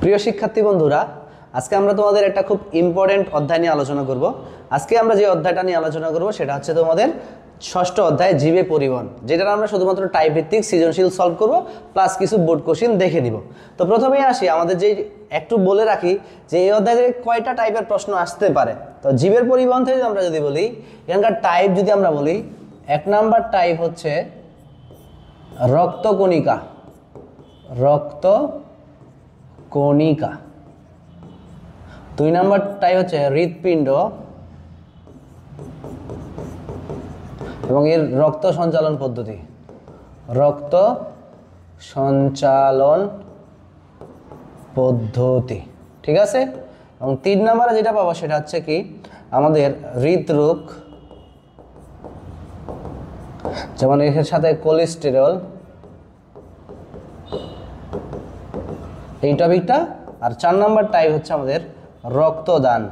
প্রিয় শিক্ষার্থী বন্ধুরা, আজকে আমরা তোমাদের একটা খুব ইম্পর্টেন্ট অধ্যায় নিয়ে আলোচনা করব। আজকে আমরা যে অধ্যায়টা নিয়ে আলোচনা করব সেটা হচ্ছে তোমাদের ষষ্ঠ অধ্যায় জীবে পরিবহন, যেটা আমরা শুধুমাত্র টাইপ ভিত্তিক সৃজনশীল সলভ করব প্লাস কিছু বোর্ড কোশ্চেন দেখে নিব। তো প্রথমেই আসি, আমাদের যে একটু বলে রাখি যে এই অধ্যায় থেকে কয়টা টাইপের প্রশ্ন আসতে পারে। তো জীবের পরিবহন থেকে আমরা যদি বলি, এখানকার টাইপ যদি আমরা বলি, 1 নাম্বার টাইপ হচ্ছে রক্তকণিকা। রক্তকণিকা। 2 নাম্বার টাইপ হচ্ছে হৃৎপিণ্ড এবং এর রক্ত সঞ্চালন পদ্ধতি। রক্ত সঞ্চালন পদ্ধতি, ঠিক আছে। এবং 3 নাম্বারে যেটা পাবো সেটা হচ্ছে কি, আমাদের হৃদরোগ, যেমন এর সাথে কোলেস্টেরল, এই টপিকটা। আর 4 নাম্বার টাইপ হচ্ছে আমাদের রক্তদান।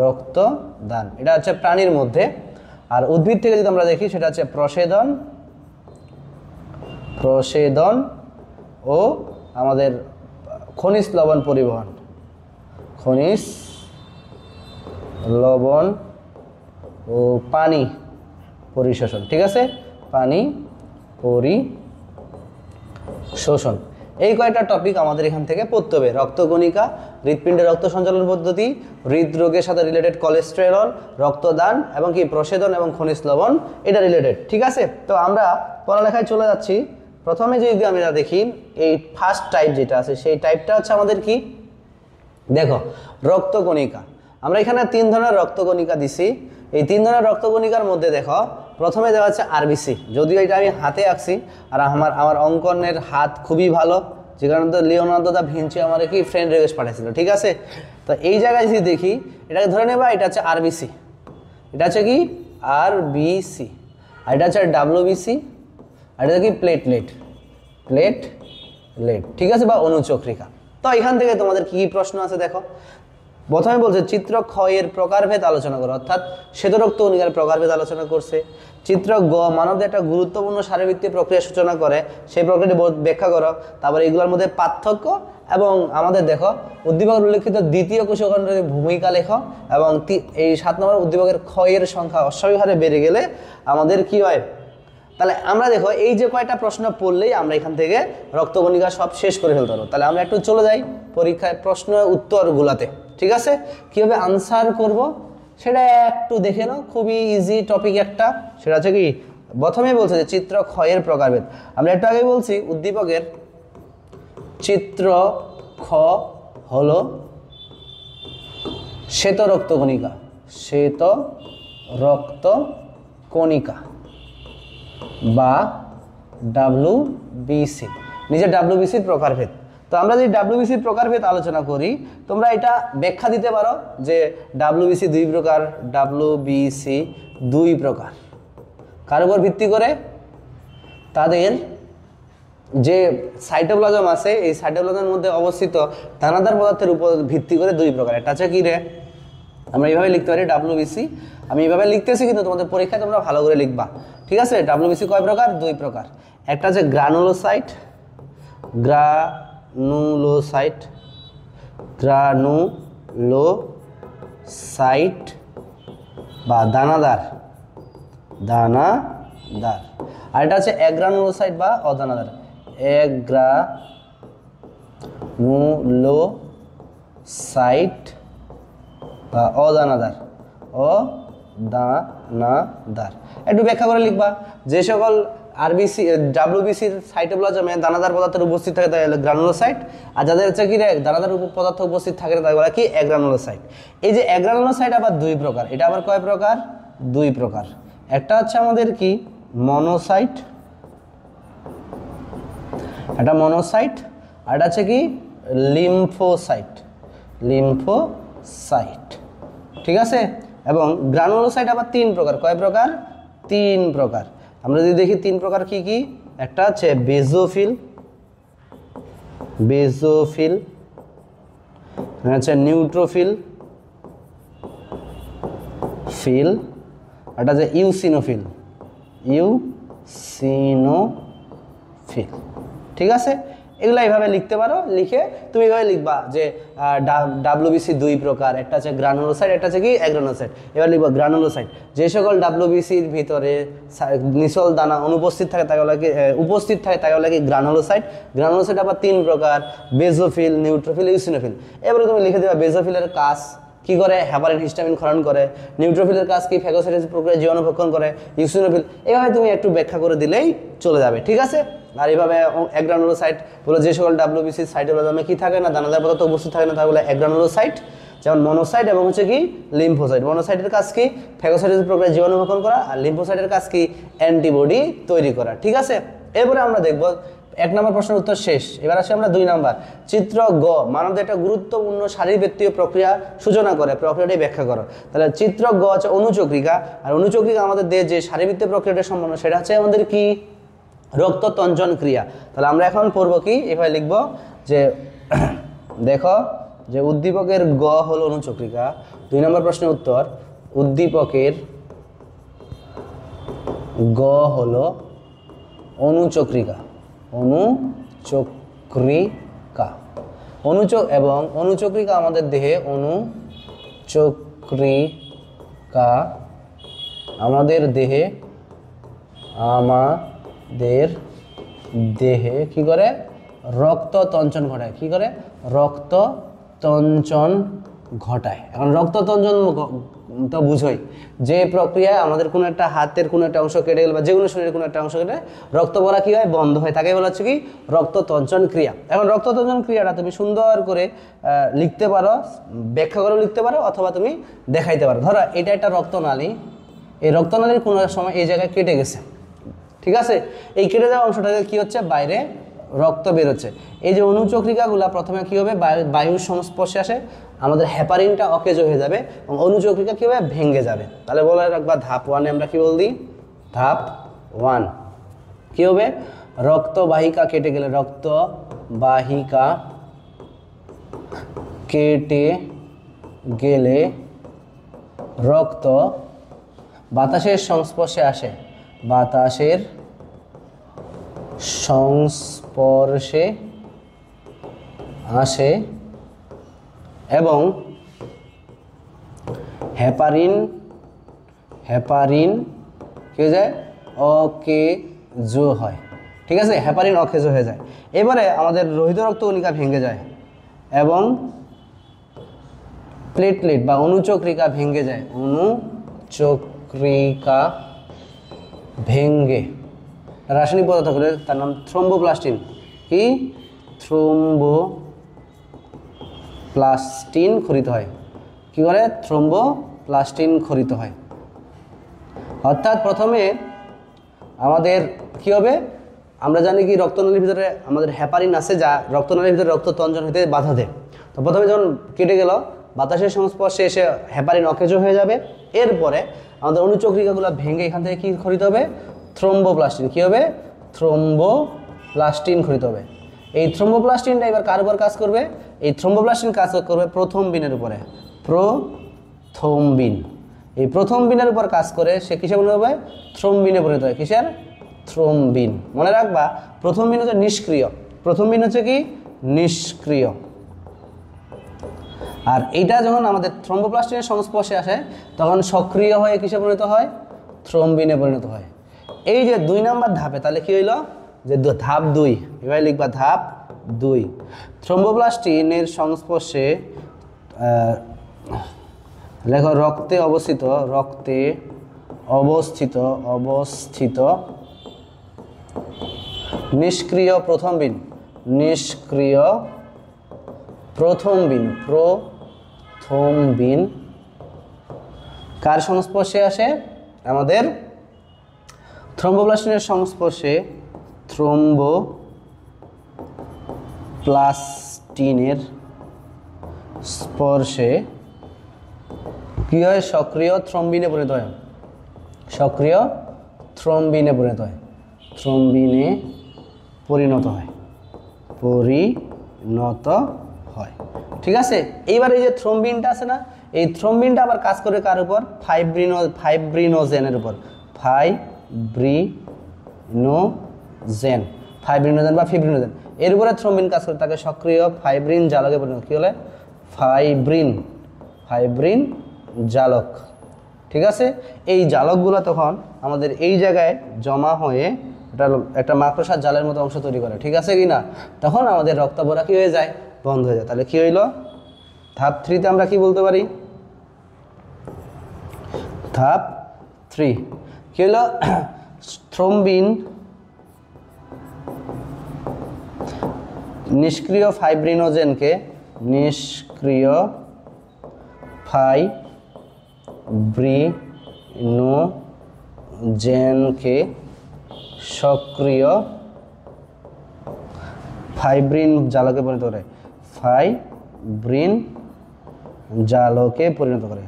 রক্তদান এটা হচ্ছে প্রাণীর মধ্যে। আর উদ্ভিদ থেকে যদি আমরা দেখি সেটা হচ্ছে প্রসেদন, প্রসেদন ও আমাদের খনিজ লবণ পরিবহন। খনিজ লবণ ও পানি পরিশোষণ, ঠিক আছে। পানি পরিশোষণ, এই কয়েকটা টপিক আমাদের এখান থেকে পড়তে হবে। রক্তকণিকা, হৃৎপিণ্ডের রক্ত সঞ্চালন পদ্ধতি, হৃদরোগের সাথে রিলেটেড কোলেস্টেরল, রক্তদান এবং কি প্রসেদন এবং খনিজ লবণ, এটা রিলেটেড, ঠিক আছে। তো আমরা পড়ালেখায় চলে যাচ্ছি। প্রথমে যদি আমরা দেখি, এই ফার্স্ট টাইপ যেটা আছে সেই টাইপটা হচ্ছে আমাদের কি, দেখো রক্তকণিকা। আমরা এখানে 3 ধরনের রক্তকণিকা দিছি। এই 3 ধরনের রক্তকণিকার মধ্যে দেখো, প্রথমে দেওয়া হচ্ছে আরবিসি। যদিও এটা আমি হাতে আঁকছি, আর আমার অঙ্কনের হাত খুবই ভালো, যে কারণে তো লিওনার্দো দা ভিঞ্চি আমার কি ফ্রেন্ড রিকোয়েস্ট পাঠিয়েছিল, ঠিক আছে। তো এই জায়গায় যদি দেখি, এটাকে ধরে নেবা, এটা হচ্ছে আরবিসি, এটা হচ্ছে কি আরবিসি, আর এটা হচ্ছে ডাব্লিউবিসি, আর এটা কি প্লেটলেট, ঠিক আছে, বা অনুচক্রিকা। তো এখান থেকে তোমাদের কি প্রশ্ন আছে দেখো। প্রথমে বলছে চিত্র খ এর প্রকারভেদ আলোচনা করো, অর্থাৎ শ্বেতরক্তকণিকার প্রকারভেদ আলোচনা করছে। চিত্র গ মানবদের একটা গুরুত্বপূর্ণ শারীরবৃত্তীয় প্রক্রিয়া সূচনা করে, সেই প্রক্রিয়াটি ব্যাখ্যা করো। তারপরে এগুলোর মধ্যে পার্থক্য এবং আমাদের দেখো উদ্দীপকের উল্লেখিত দ্বিতীয় কোষকাণ্ডের ভূমিকা লেখো। এবং এই 7 নম্বর উদ্দীপকের খ এর সংখ্যা অস্বাভাবিক হারে বেড়ে গেলে আমাদের কি হয়। তাহলে আমরা দেখো এই যে কয়টা প্রশ্ন পড়লেই আমরা এখান থেকে রক্তকণিকা সব শেষ করে ফেলতে পারবো। তাহলে আমরা একটু চলে যাই পরীক্ষায় প্রশ্ন উত্তরগুলাতে, ঠিক আছে। কীভাবে আনসার করব সেটা একটু দেখে নাও, খুবই ইজি টপিক একটা। সেটা হচ্ছে কি, প্রথমেই বলছে যে চিত্র খ এর প্রকারভেদ। আমরা একটু আগে বলছি উদ্দীপকের চিত্র খ হলো শ্বেত রক্তকণিকা, শ্বেত রক্তকণিকা বা ডাব্লিউবিসি, নিজের ডাব্লিউবিসির প্রকারভেদ। তো আমরা যদি ডাব্লিউবিসির প্রকারভেদ আলোচনা করি, তোমরা এটা ব্যাখ্যা দিতে পারো যে ডাব্লিউবিসি 2 প্রকার, ডাব্লিউবিসি 2 প্রকার। কার উপর ভিত্তি করে? তাদের যে সাইটোপ্লাজম আছে, এই সাইটোপ্লাজমের মধ্যে অবস্থিত দানাদার পদার্থের উপর ভিত্তি করে 2 প্রকার। এটা হচ্ছে কি রে, আমরা এইভাবে লিখতে পারি ডাব্লিউবিসি। আমি এইভাবে লিখতেছি, কিন্তু তোমাদের পরীক্ষায় তোমরা ভালো করে লিখবা, ঠিক আছে। ডাব্লিউবিসি কয় প্রকার? 2 প্রকার। একটা হচ্ছে গ্রানুলোসাইট, গ্রানুলোসাইট বা দানাদার। আর এটা হচ্ছে অ্যাগ্রানুলোসাইট বা অদানাদার। অ্যাগ্রানুলোসাইট বা অদানাদার। একটু ব্যাখ্যা করে লিখবা। যে সকল আরবিসি ডাব্লিউবিসির সাইটোপ্লাজমে দানাদার পদার্থের উপস্থিত থাকে তাই হলো গ্রানুলোসাইট, আর যাদের হচ্ছে কি দানাদার পদার্থ উপস্থিত থাকে তাই বলা কি অ্যাগ্রানুলোসাইট। এই যে অ্যাগ্রানুলোসাইট আবার 2 প্রকার। এটা আবার কয় প্রকার? 2 প্রকার। একটা হচ্ছে আমাদের কি মনোসাইট, এটা মনোসাইট, আর এটা হচ্ছে কি লিম্ফোসাইট, ঠিক আছে। এবং গ্রানুলোসাইট আবার 3 প্রকার। কয় প্রকার? 3 প্রকার। আমরা যদি দেখি 3 প্রকার কি কি, একটা হচ্ছে বেজোফিল, হচ্ছে নিউট্রোফিল, এটা হচ্ছে ইউসিনোফিল, ইউসিনোফিল, ঠিক আছে। এগুলো এইভাবে লিখতে পারো, লিখে তুমি এইভাবে লিখবা যে ডাব্লিউবিসি দুই প্রকার, একটা আছে গ্রানুলোসাইট, একটা আছে কি অ্যাগ্রানোসাইট। এবার লিখবা গ্রানুলোসাইট, যে সকল ডাব্লিউবিসির ভিতরে নিচল দানা অনুপস্থিত থাকে তাকে বলা কি উপস্থিত থাকে তাকে বলা কি গ্রানুলোসাইট। গ্রানুলোসাইট আবার তিন প্রকার, বেজোফিল, নিউট্রোফিল, ইউসিনোফিল। এবারে তুমি লিখে দেবা বেজোফিলের কাজ কি করে, হেপারিন হিস্টামিন ক্ষরণ করে। নিউট্রোফিলের কাজ কি, ফ্যাগোসাইটোসিস প্রক্রিয়া জীবাণু ভক্ষণ করে। ইউসিনোফিল এভাবে তুমি একটু ব্যাখ্যা করে দিলেই চলে যাবে, ঠিক আছে। আর এইভাবে অ্যাগ্রানুলোসাইট বলে যে সকল ডাব্লিউবিসি সাইটোপ্লাজমে কি থাকে না, দানাদার পদার্থ উপস্থিত থাকে না, তা বলে অ্যাগ্রানুলোসাইট। যেমন মনোসাইট এবং হচ্ছে কি লিম্ফোসাইট। মনোসাইটের কাজ কি, ফ্যাগোসাইটোসিস প্রক্রিয়া জীবাণু ভক্ষণ করা, আর লিম্ফোসাইটের কাজ কি, অ্যান্টিবডি তৈরি করা, ঠিক আছে। এরপরে আমরা দেখব 1 নম্বর প্রশ্নের উত্তর শেষ। এবার আসি আমরা 2 নম্বর। চিত্র গ, মানবদেহে একটা গুরুত্বপূর্ণ শারীরবৃত্তীয় প্রক্রিয়া সূচনা করে, প্রক্রিয়াটি ব্যাখ্যা করো। তাহলে চিত্র গ হচ্ছে অনুচক্রিকা, আর অনুচক্রিকা আমাদের দেহে যে শারীরবৃত্তীয় প্রক্রিয়াটা সম্পন্ন সেটা হচ্ছে আমাদের কি, রক্ততঞ্চন ক্রিয়া। তাহলে আমরা এখন পড়ব কি, এভাবে লিখব যে দেখো যে উদ্দীপকের গ হলো অনুচক্রিকা। 2 নম্বর প্রশ্নের উত্তর, উদ্দীপকের গ হলো অনুচক্রিকা। অনুচক্রিকা, এবং অনুচক্রিকা আমাদের দেহে, অনুচক্রিকা আমাদের দেহে কি করে, রক্ততঞ্চন ঘটায়। কি করে, রক্ততঞ্চন ঘটায়। এখন রক্ততঞ্চন তো বুঝোই, যে প্রক্রিয়ায় আমাদের কোনো একটা হাতের কোনো একটা অংশ কেটে গেলে বা যে কোনো শরীরের কোনো একটা অংশ কেটে রক্ত পড়া কি হয়, বন্ধ হয়, তাকে বলা হচ্ছে কি রক্ততঞ্চন ক্রিয়া। এখন রক্ততঞ্চন ক্রিয়াটা তুমি সুন্দর করে লিখতে পারো, ব্যাখ্যা করে লিখতে পারো, অথবা তুমি দেখাইতে পারো। ধরো এটা একটা রক্তনালী, এই রক্তনালীর কোনো সময় এই জায়গায় কেটে গেছে, ঠিক আছে। এই কেটে যাওয়া অংশটাকে কি হচ্ছে, বাইরে রক্ত বেরোচ্ছে। এই যে অনুচক্রিকাগুলো প্রথমে কি হবে, বায়ুর সংস্পর্শে আসে, আমাদের হেপারিনটা অকেজ হয়ে যাবে এবং অনুচক্রিকা কি হবে, ভেঙে যাবে। তাহলে বলে রাখবা ধাপ 1 আমরা কি বলছি, ধাপ 1 কি হবে, রক্তবাহিকা কেটে গেলে, রক্তবাহিকা কেটে গেলে রক্ত বাতাসের সংস্পর্শে আসে, বাতাসের সংস্পর্শে আসে এবং হেপারিন কি হয়ে যায়, অকেজ হয়, ঠিক আছে। হেপারিন অকেজ হয়ে যায়। এবারে আমাদের লোহিত রক্তকণিকা ভেঙে যায় এবং প্লেটলেট বা অনুচক্রিকা ভেঙে যায়, অনুচক্রিকা ভেঙে রাসায়নিক পদার্থ করে, তার নাম থ্রোম্বোপ্লাস্টিন। কি, থ্রোম্বোপ্লাস্টিন খরিত হয়। কি করে, থ্রোম্বোপ্লাস্টিন খরিত হয়। অর্থাৎ প্রথমে আমাদের কি হবে, আমরা জানি কি রক্তনালীর ভিতরে আমাদের হেপারিন আছে, যা রক্তনালীর ভিতরে রক্ততঞ্চন হতে বাধা দেয়। তো প্রথমে যখন কেটে গেল, বাতাসের সংস্পর্শে এসে হেপারিন অকেজ হয়ে যাবে। এরপরে আমাদের অনুচক্রিকাগুলো ভেঙে এখান থেকে কি খরিত হবে, থ্রোম্বোপ্লাস্টিন। কি হবে, থ্রোম্বোপ্লাস্টিন খরিত হবে। এই থ্রোম্বোপ্লাস্টিনটা এবার কার উপর কাজ করবে, এই থ্রোম্বোপ্লাস্টিন কাজ করবে প্রথমবিনের উপরে, প্রথমবিন। এই প্রথমবিনের উপর কাজ করে সে কিসে পরিণত হবে, থ্রোম্বিনে পরিণত হয়। কিসের, থ্রোম্বিন। মনে রাখবা প্রথমবিন হচ্ছে নিষ্ক্রিয়, প্রথমবিন হচ্ছে কি নিষ্ক্রিয়। আর এইটা যখন আমাদের থ্রোম্বোপ্লাস্টিনের সংস্পর্শে আসে তখন সক্রিয় হয়ে কিসে পরিণত হয়, থ্রোম্বিনে পরিণত হয়। এই যে 2 নম্বর ধাপে, তাহলে কি হইল, যে ধাপ 2, এভাবে লিখবা ধাপ 2। থ্রোম্বোপ্লাস্টিনের সংস্পর্শে লেখো রক্তে অবস্থিত নিষ্ক্রিয় প্রথমবিন কার সংস্পর্শে আসে, আমাদের থ্রোম্বোপ্লাস্টিনের সংস্পর্শে, থ্রোম্বোপ্লাস্টিনের স্পর্শে কি হয়, সক্রিয় থ্রোম্বিনে পরিণত হয়, সক্রিয় থ্রোম্বিনে পরিণত হয়, থ্রোম্বিনে পরিণত হয়, ঠিক আছে। এইবার এই যে থ্রোম্বিনটা আছে না, এই থ্রোম্বিনটা আবার কাজ করে কার উপর, ফাইব্রিনোজেনের উপর, ফাইব্রিনোজেন বা ফিব্রিনোজেন। এর উপরে থ্রোম্বিন কাজ করে, তাকে সক্রিয় ফাইব্রিন জালকে পরিণত, কি বলে? ফাইব্রিন জালক। ঠিক আছে, এই জালকগুলো তখন আমাদের এই জায়গায় জমা হয়ে একটা মাকড়সার জালের মতো অংশ তৈরি করে, ঠিক আছে কি না? তখন আমাদের রক্ত পড়া কি হয়ে যায়? বন্ধ হয়ে যায়। তাহলে কি হইল? ধাপ 3 তে আমরা কি বলতে পারি? ধাপ 3 কি হলো? থ্রোম্বিন নিষ্ক্রিয় ফাইব্রিনোজেনকে সক্রিয় ফাইব্রিন জালকে পরিণত করে, ফাইব্রিন জালকে পরিণত করে।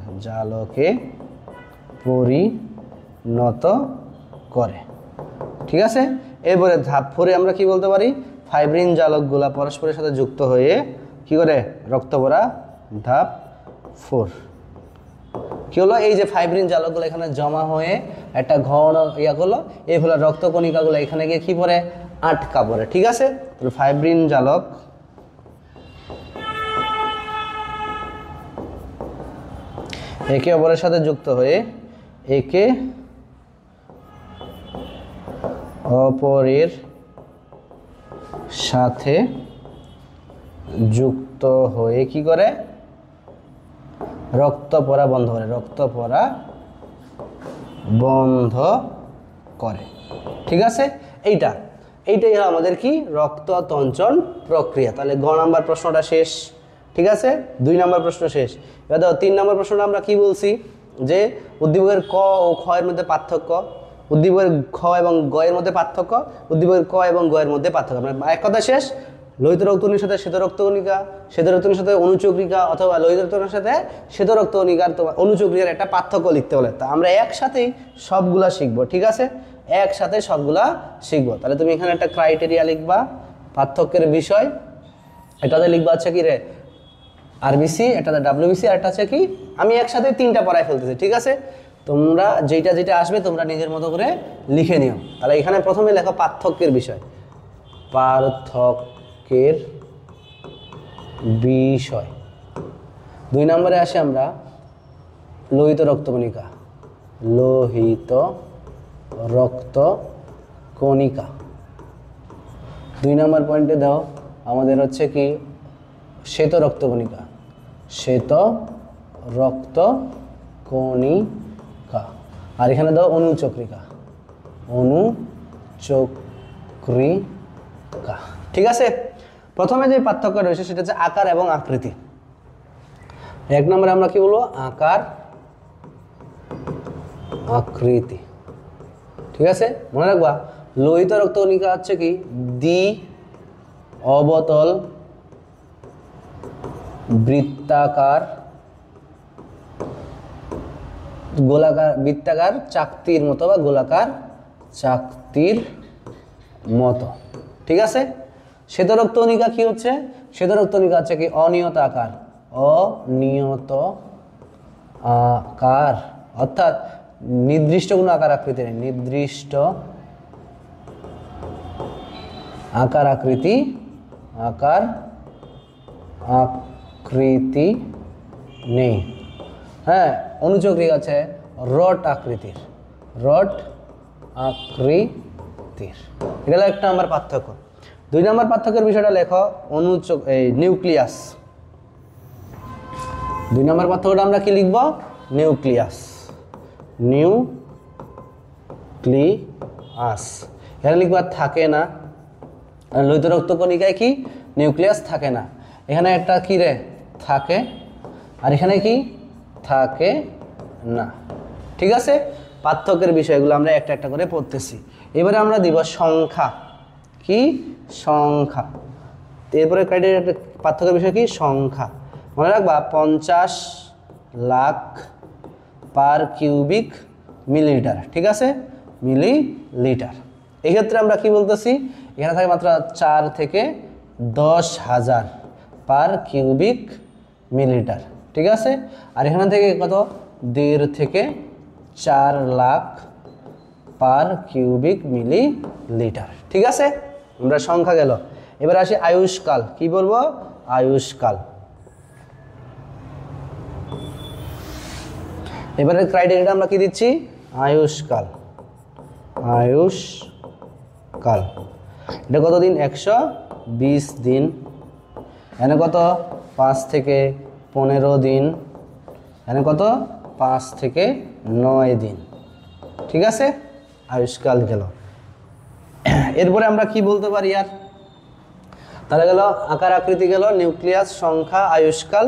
ঠিক আছে, এরপরে ধাপ 4 এ আমরা কি বলতে পারি? ফাইব্রিন জালকগুলা পরস্পরের সাথে যুক্ত হয়ে কি করে? রক্ত পড়া। ধাপ 4 কি হলো? এই যে ফাইব্রিন জালকগুলো এখানে জমা হয়ে একটা ঘন ইয়া করলো, এই হলো রক্তকণিকাগুলো এখানে গিয়ে কি পড়ে? আটকা পড়ে। ঠিক আছে, তাহলে ফাইব্রিন জালক একে অপরের সাথে যুক্ত হয়ে কি করে? রক্ত পড়া বন্ধ করে। ঠিক আছে, এইটাই আমাদের কি? রক্ততঞ্চন প্রক্রিয়া। তাহলে ঘ নাম্বার প্রশ্নটা শেষ। ঠিক আছে, 2 নাম্বার প্রশ্ন শেষ। এবার দেখো 3 নাম্বার প্রশ্নটা আমরা কি বলছি? যে উদ্দীপকের ক ও খ এর মধ্যে পার্থক্য, উদ্দীপকের খ এবং গ এর মধ্যে পার্থক্য, উদ্দীপকের ক এবং গ এর মধ্যে পার্থক্য। মানে এক কথা শেষ। লোহিত রক্তকণিকার সাথে শ্বেত রক্তকণিকা, শ্বেত রক্তকণিকার সাথে অনুচক্রিকা, অথবা লোহিত রক্তকণিকার সাথে শ্বেত রক্তকণিকার অনুচক্রিকার একটা পার্থক্য লিখতে বলে। তা আমরা একসাথেই সবগুলা শিখবো। ঠিক আছে, একসাথে সবগুলা শিখবো। তাহলে তুমি এখানে একটা ক্রাইটেরিয়া লিখবা, পার্থক্যের বিষয়। এটাতে লিখবা হচ্ছে কি রে? আরবিসি, এটাতে ডাব্লিউবিসি, আর এটা হচ্ছে কি? আমি একসাথে 3টা পড়ায় ফেলতেছি। ঠিক আছে, তোমরা যেটা আসবে তোমরা নিজের মতো করে লিখে নিও। তাহলে এখানে প্রথমে লেখো পার্থক্যের বিষয়। পার্থক্যের বিষয়। 2 নম্বরে আসে আমরা লোহিত রক্তকণিকা। 2 নম্বর পয়েন্টে দাও আমাদের হচ্ছে কি? শ্বেত রক্তকণিকা। আর এখানে দাও অনুচক্রিকা। ঠিক আছে, প্রথমে যে পার্থক্য রয়েছে সেটা হচ্ছে আকার এবং আকৃতি। 1 নম্বরে আমরা কি বলবো? আকার আকৃতি। ঠিক আছে, মনে রাখবা লোহিত রক্তকণিকা হচ্ছে কি? দ্বি অবতল বৃত্তাকার বৃত্তাকার চাকতির মতো বা গোলাকার চাকতির মতো। ঠিক আছে, শ্বেত রক্তকণিকা কি হচ্ছে? শ্বেত রক্তকণিকা হচ্ছে কি? অনিয়ত আকার, অর্থাৎ নির্দিষ্ট কোনো আকার আকৃতি নেই। নির্দিষ্ট আকার আকৃতি নেই। হ্যাঁ, অনুচক্রিকা আছে রড আকৃতির। এটা হলো 1 নম্বর পার্থক্য। 2 নম্বর পার্থক্যের বিষয়টা লেখো নিউক্লিয়াস। 2 নম্বর পার্থক্যটা আমরা কি লিখব? নিউক্লিয়াস। এখানে লিখবা থাকে না। লোহিত রক্তকণিকায় কি? নিউক্লিয়াস থাকে না। এখানে একটা কি রে? থাকে। আর এখানে কি? থাকে না। ঠিক আছে, পার্থক্যের বিষয়গুলো আমরা একটা একটা করে পড়তেছি। এবারে আমরা দিব সংখ্যা। কি? সংখ্যা। এরপরে ক্রাইটেরিয়া পার্থক্যের বিষয় কি? সংখ্যা। মনে রাখবা 50 লাখ পার কিউবিক মিলিলিটার। ঠিক আছে, মিলিলিটার। এক্ষেত্রে আমরা কি বলতেছি? এখানে থাকে মাত্র 4 থেকে 10,000 পার কিউবিক মিলিলিটার। ঠিক আছে, আর এখানে থেকে কত? 1.5 থেকে 4 লাখ পার কিউবিক মিলিলিটার। ঠিক আছে, আমরা সংখ্যা গেল। এবার আসি আয়ুষ্কাল। কি বলবো? আয়ুষ্কাল। এবারে ক্রাইটেরিয়াটা আমরা কি দিচ্ছি? আয়ুষ্কাল। আয়ুষ্কাল এটা কত দিন? 120 দিন। এখানে কত? 5 থেকে 15 দিন। এখানে কত? 5 থেকে 9 দিন। ঠিক আছে, আয়ুষ্কাল গেল। এরপরে আমরা কি বলতে পারি আর? তাহলে গেল আকার আকৃতি, গেল নিউক্লিয়াস, সংখ্যা, আয়ুষ্কাল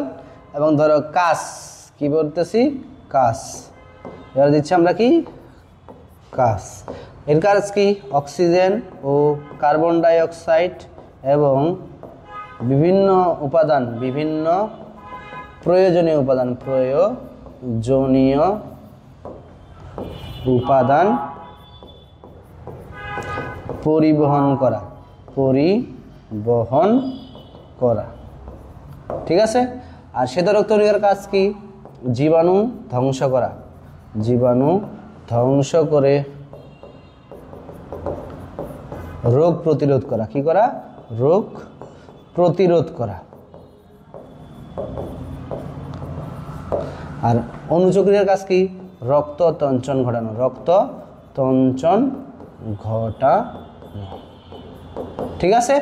এবং ধরো কাজ। কি বলতেছি? কাজ। এবার দিচ্ছি আমরা কি? কাজ। এর কাজ কি? অক্সিজেন ও কার্বন ডাই অক্সাইড এবং বিভিন্ন উপাদান, বিভিন্ন প্রয়োজনীয় উপাদান, প্রয়োজনীয় উপাদান পরিবহন করা, পরিবহন করা। ঠিক আছে। আর শ্বেতরক্তকণিকার কাজ কি? জীবাণু ধ্বংস করা, জীবাণু ধ্বংস করে রোগ প্রতিরোধ করা। কি করা? রোগ প্রতিরোধ করা। আর অনুচক্রিয়ার কাজ কি? রক্ত তঞ্চন ঘটানো, রক্ত তঞ্চন ঘটানো। ঠিক আছে,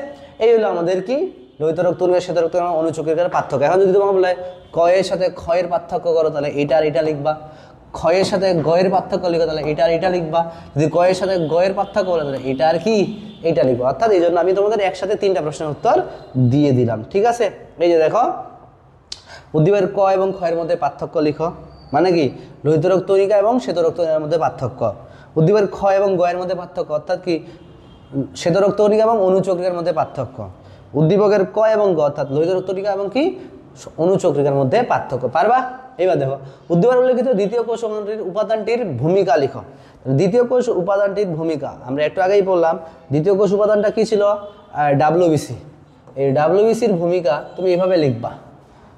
এই হলো আমাদের কি লোহিত রক্তকণিকা, শ্বেত রক্তকণিকা, অনুচক্রিয়ার পার্থক্য। এখন যদি তোমাকে বলে ক এর সাথে খ এর পার্থক্য করো, তাহলে এটা আর এটা লিখবা। খ এর সাথে গ এর পার্থক্য লিখো, তাহলে এটা আর এটা লিখবা। যদি ক এর সাথে গ এর পার্থক্য বলে, তাহলে এটা আর কি? এটা লিখবো। অর্থাৎ এই জন্য আমি তোমাদের একসাথে 3টা প্রশ্নের উত্তর দিয়ে দিলাম। ঠিক আছে, এই যে দেখো, উদ্দীপকের ক এবং খ এর মধ্যে পার্থক্য লিখো। মানে কি? লোহিত রক্তকণিকা এবং শ্বেত রক্তকণিকার মধ্যে পার্থক্য। উদ্দীপকের খ এবং গ এর মধ্যে পার্থক্য, অর্থাৎ কি? শ্বেত রক্তকণিকা এবং অনুচক্রিকার মধ্যে পার্থক্য। উদ্দীপকের ক এবং গ অর্থাৎ লোহিত রক্তকণিকা এবং কি অনুচক্রিকার মধ্যে পার্থক্য। পারবা? এবার দেখো, উদ্দীপকে উল্লেখিত দ্বিতীয় কোষ উপাদানটির ভূমিকা লিখো। দ্বিতীয় কোষ উপাদানটির ভূমিকা আমরা একটু আগেই বললাম। দ্বিতীয় কোষ উপাদানটা কি ছিল? ডাব্লিউবিসি। এই ডাব্লিউবিসির ভূমিকা তুমি এভাবে লিখবা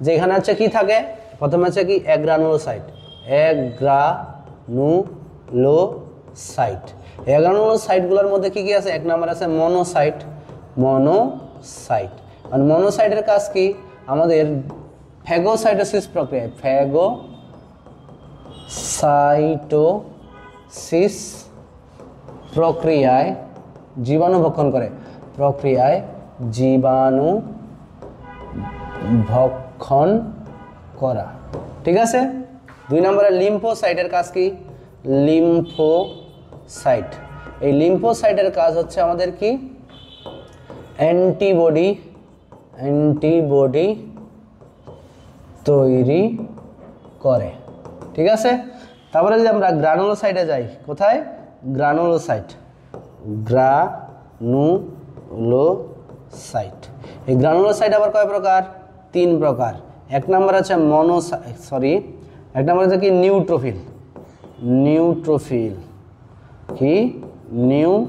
যে এখানে আছে কি থাকে? প্রথমে আছে কি? অ্যাগ্রানুলোসাইট। অ্যাগ্রানুলোসাইট। অ্যাগ্রানুলোসাইটগুলোর মধ্যে কি কি আছে? এক নম্বর আছে মনোসাইট। মনোসাইট। আর মনোসাইটের কাজ কি? আমাদের ফ্যাগোসাইটোসিস প্রক্রিয়ায়, ফ্যাগোসাইটোসিস প্রক্রিয়ায় জীবাণু ভক্ষণ করে, প্রক্রিয়ায় জীবাণু ভক্ষণ করা। ঠিক আছে। 2 নম্বরে লিম্ফোসাইটের কাজ কি? লিম্ফোসাইট। এই লিম্ফোসাইটের কাজ হচ্ছে আমাদের কি? অ্যান্টিবডি তৈরি করে। ঠিক আছে। তারপরে যদি আমরা গ্রানুলোসাইটে যাই, কোথায়? গ্রানুলোসাইট। গ্রানুলোসাইট। এই গ্রানুলোসাইট আবার কয় প্রকার? 3 প্রকার। এক নম্বর আছে এক নম্বর আছে কি? নিউট্রোফিল। নিউট্রোফিল। কি? নিউট্রোফিল।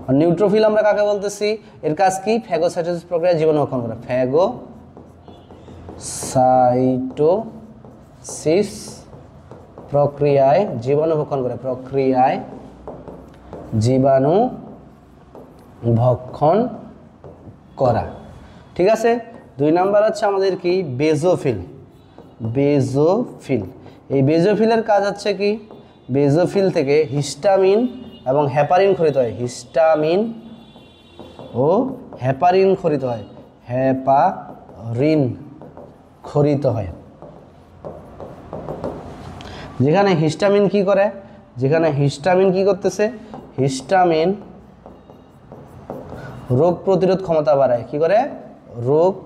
আর নিউট্রোফিল আমরা কাকে বলতেছি? এর কাজ কি? ফ্যাগোসাইটোসিস প্রক্রিয়ায় জীবাণু ভক্ষণ করে, ফ্যাগোসাইটোসিস প্রক্রিয়ায় জীবাণু ভক্ষণ করে, প্রক্রিয়ায় জীবাণু ভক্ষণ করা। ঠিক আছে। 2 নম্বর হচ্ছে আমাদের কি? বেজোফিল। বেজোফিল। এই বেজোফিলের কাজ হচ্ছে কি? বেজোফিল থেকে হিস্টামিন এবং হেপারিন খরিত হয়। হিস্টামিন ও হেপারিন খরিত হয়। হেপারিন খরিত হয়। যেখানে হিস্টামিন কি করে? যেখানে হিস্টামিন কি করতেছে? হিস্টামিন রোগ প্রতিরোধ ক্ষমতা বাড়ায়। কি করে? রোগ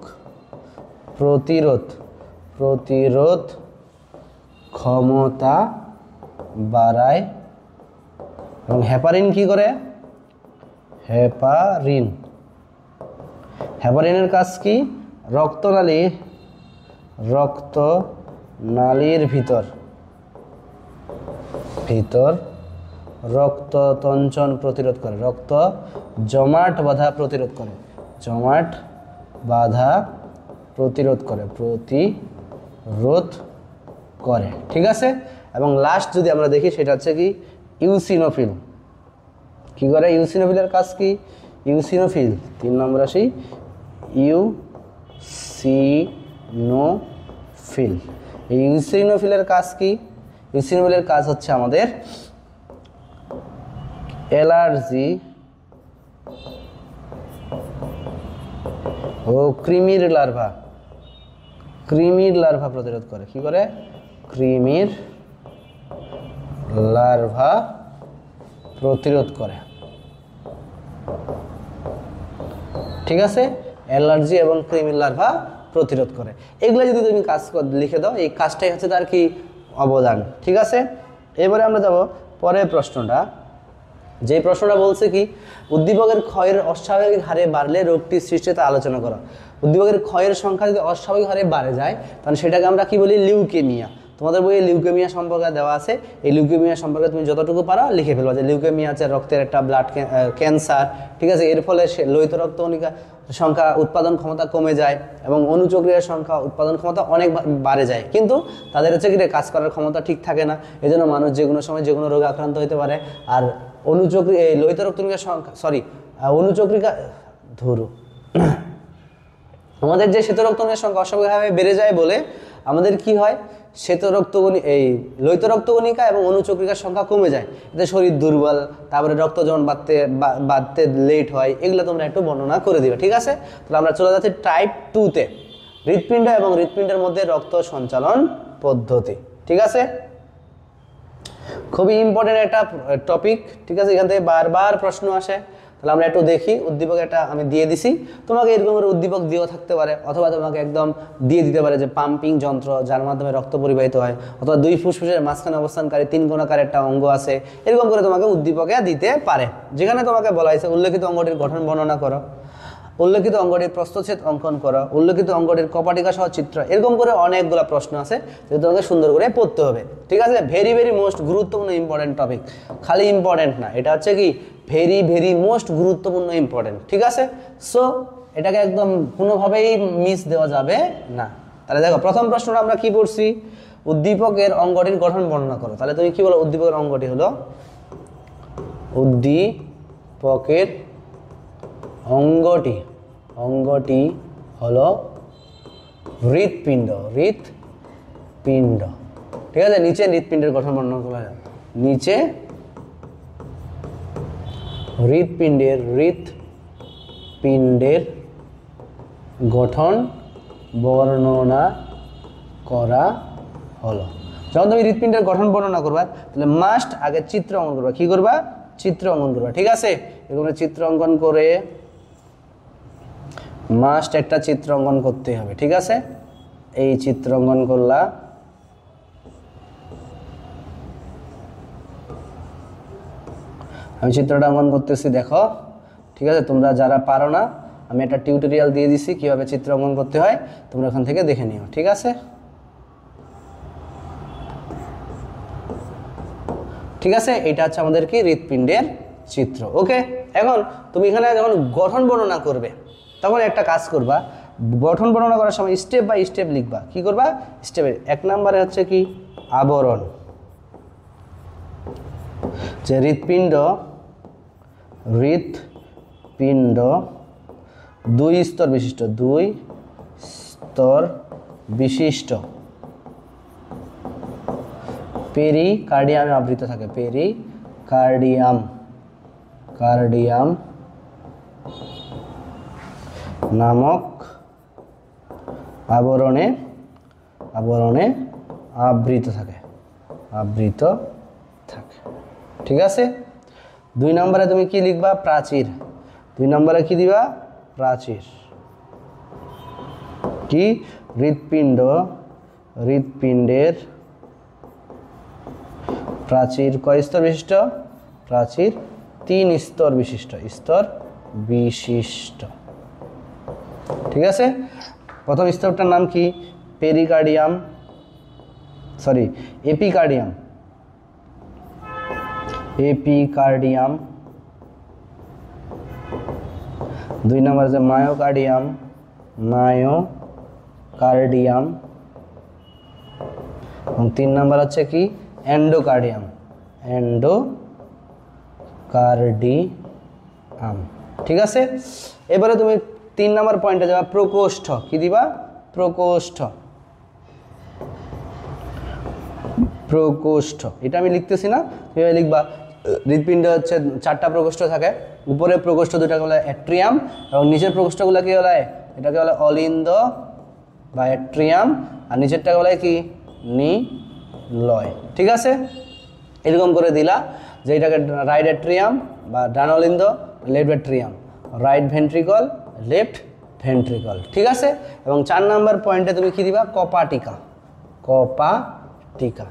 প্রতিরোধ ক্ষমতা বাড়ায়। এবং হেপারিন কি করে? হেপারিনের কাজ কি? রক্তনালীর ভিতর রক্ত তঞ্চন প্রতিরোধ করে, রক্ত জমাট বাঁধা প্রতিরোধ করে, জমাট বাঁধা প্রতিরোধ করে। ঠিক আছে। এবং লাস্ট যদি আমরা দেখি সেটা হচ্ছে কি? ইউসিনোফিল। কি করে? ইউসিনোফিলের কাজ কি? ইউসিনোফিল 3 নম্বর আসি, ইউসিনোফিল। এই ইউসিনোফিলের কাজ কি? ইউসিনোফিলের কাজ হচ্ছে আমাদের অ্যালার্জি ও কৃমির লার্ভা প্রতিরোধ করে। কি করে? কৃমির লার্ভা প্রতিরোধ করে। ঠিক আছে, অ্যালার্জি এবং কৃমির লার্ভা প্রতিরোধ করে। এগুলো যদি তুমি কাজ লিখে দাও, এই কাজটাই হচ্ছে তার কি অবদান। ঠিক আছে, এবারে আমরা যাব পরের প্রশ্নটা। যে প্রশ্নটা বলছে কি, উদ্দীপকের ক্ষয়ের অস্বাভাবিক হারে বাড়লে রোগটি সৃষ্টি তা আলোচনা করা। উদ্দীপকের ক্ষয়ের সংখ্যা যদি অস্বাভাবিক হারে বাড়ে যায়, তাহলে সেটাকে আমরা কি বলি? লিউকেমিয়া। তোমাদের বইয়ে লিউকেমিয়া সম্পর্কে দেওয়া আছে। এই লিউকেমিয়া সম্পর্কে তুমি যতটুকু পারো লিখে ফেলবা, যে লিউকেমিয়া হচ্ছে রক্তের একটা ব্লাড ক্যান্সার। ঠিক আছে, এর ফলে লোহিত রক্তকণিকা সংখ্যা উৎপাদন ক্ষমতা কমে যায় এবং অনুচক্রিয়ার সংখ্যা উৎপাদন ক্ষমতা অনেক বাড়ে যায়, কিন্তু তাদের হচ্ছে কি কাজ করার ক্ষমতা ঠিক থাকে না। এজন্য মানুষ যে কোনো সময় যে কোনো রোগে আক্রান্ত হতে পারে। আর লোহিত রক্তকণিকার সংখ্যা অনুচক্রিকা আমাদের যে শ্বেত রক্তকণিকার সংখ্যা অস্বাভাবিকভাবে বেড়ে যায় বলে আমাদের কি হয়? লোহিত রক্তকণিকা এবং অনুচক্রিকার সংখ্যা কমে যায়, এতে শরীর দুর্বল, তারপরে রক্ত যেমন বাড়তে লেট হয়। এগুলো তোমরা একটু বর্ণনা করে দিবে। ঠিক আছে, তাহলে আমরা চলে যাচ্ছি টাইপ 2-তে, হৃৎপিণ্ড এবং হৃৎপিণ্ডের মধ্যে রক্ত সঞ্চালন পদ্ধতি। ঠিক আছে, খুবই ইম্পর্টেন্ট একটা টপিক। ঠিক আছে, এখান থেকে বারবার প্রশ্ন আসে। তাহলে আমরা একটু দেখি। উদ্দীপক একটা আমি দিয়ে দিছি, তোমাকে এরকম করে উদ্দীপক দিয়েও থাকতে পারে, অথবা তোমাকে একদম দিয়ে দিতে পারে যে পাম্পিং যন্ত্র যার মাধ্যমে রক্ত পরিবাহিত হয়, অথবা 2 ফুসফুসের মাঝখানে অবস্থানকারী 3 কোণাকার একটা অঙ্গ আছে। এরকম করে তোমাকে উদ্দীপকে দিতে পারে, যেখানে তোমাকে বলা হয়েছে উল্লেখিত অঙ্গটির গঠন বর্ণনা করো, উল্লেখিত অঙ্গটির প্রস্থচ্ছেদ অঙ্কন করা, উল্লেখিত অঙ্গটির কপাটিকা সহ চিত্র। এরকম করে অনেকগুলো প্রশ্ন আছে, যেটা তোমাকে সুন্দর করে পড়তে হবে। ঠিক আছে, ভেরি ভেরি মোস্ট গুরুত্বপূর্ণ ইম্পর্টেন্ট টপিক। খালি ইম্পর্টেন্ট না, এটা হচ্ছে কি ভেরি ভেরি মোস্ট গুরুত্বপূর্ণ ইম্পর্টেন্ট। ঠিক আছে, সো এটাকে একদম কোনোভাবেই মিস দেওয়া যাবে না। তাহলে দেখো, প্রথম প্রশ্নটা আমরা কি পড়ছি? উদ্দীপকের অঙ্গটির গঠন বর্ণনা করো। তাহলে তুমি কি বলো? উদ্দীপকের অঙ্গটি হলো, উদ্দীপকের অঙ্গটি হলো হৃৎপিণ্ড। ঠিক আছে, নিচে হৃৎপিণ্ডের গঠন বর্ণনা করা যায়। নিচে হৃৎপিণ্ডের গঠন বর্ণনা করা হলো। যখন তুমি হৃৎপিণ্ডের গঠন বর্ণনা করবা, তাহলে মাস্ট আগে চিত্র অঙ্কন করবা। কি করবা? চিত্র অঙ্কন করবা। ঠিক আছে, এরকম চিত্র অঙ্কন করে মাস্ট একটা চিত্র অঙ্কন করতে হবে। ঠিক আছে, এই চিত্র অঙ্কন করলা। আমি চিত্রটা অঙ্কন করতেছি, দেখো। ঠিক আছে, তোমরা যারা পারো না, আমি একটা টিউটোরিয়াল দিয়ে দিছি কিভাবে চিত্র অঙ্কন করতে হয়, তোমরা ওখান থেকে দেখে নিও। ঠিক আছে, ঠিক আছে, এটা হচ্ছে আমাদের কি হৃৎপিণ্ডের চিত্র। ওকে, এখন তুমি এখানে যখন গঠন বর্ণনা করবে, তখন একটা কাজ করবা, গঠন বর্ণনা করার সময় স্টেপ বাই স্টেপ লিখবা। কি করবা? স্টেপে 1 নম্বরে হচ্ছে কি আবরণ, যে হৃৎপিণ্ড 2 স্তর বিশিষ্ট পেরিকার্ডিয়ামে আবৃত থাকে। কার্ডিয়াম নামক আবরণে আবৃত থাকে। ঠিক আছে, 2 নম্বরে তুমি কি লিখবা? প্রাচীর। 2 নম্বরে কি দিবা? প্রাচীর। কি? হৃৎপিণ্ডের প্রাচীর কয় স্তর বিশিষ্ট? প্রাচীর 3 স্তর বিশিষ্ট। ঠিক আছে, প্রথম স্তরটার নাম কি? এপিকার্ডিয়াম। 2 নম্বর যে মায়োকার্ডিয়াম। এবং 3 নম্বর হচ্ছে কি? এন্ডোকার্ডিয়াম। কার্ডিয়াম। ঠিক আছে, এবারে তুমি 3 নম্বর পয়েন্টে যাবা, প্রকোষ্ঠ। কি দিবা? প্রকোষ্ঠ। প্রকোষ্ঠ এটা আমি লিখতেছি না, তুমি লিখবা। হৃৎপিণ্ডে হচ্ছে 4টা প্রকোষ্ঠ থাকে, উপরে প্রকোষ্ঠ দুটাকে বলে অ্যাট্রিয়াম এবং নিচের প্রকোষ্ঠগুলো কি বলে? এটাকে বলে অলিন্দ বা অ্যাট্রিয়াম, আর নিচেরটাকে বলে কি? নিলয়। ঠিক আছে, এরকম করে দিলা যে এটাকে রাইট অ্যাট্রিয়াম বা ডান অলিন্দ, left atrium, right ventricle, left ventricle. ঠিক আছে, এবং 4 নম্বর পয়েন্টে তুমি কি দিবা? কপাটিকা। কপাটিকা,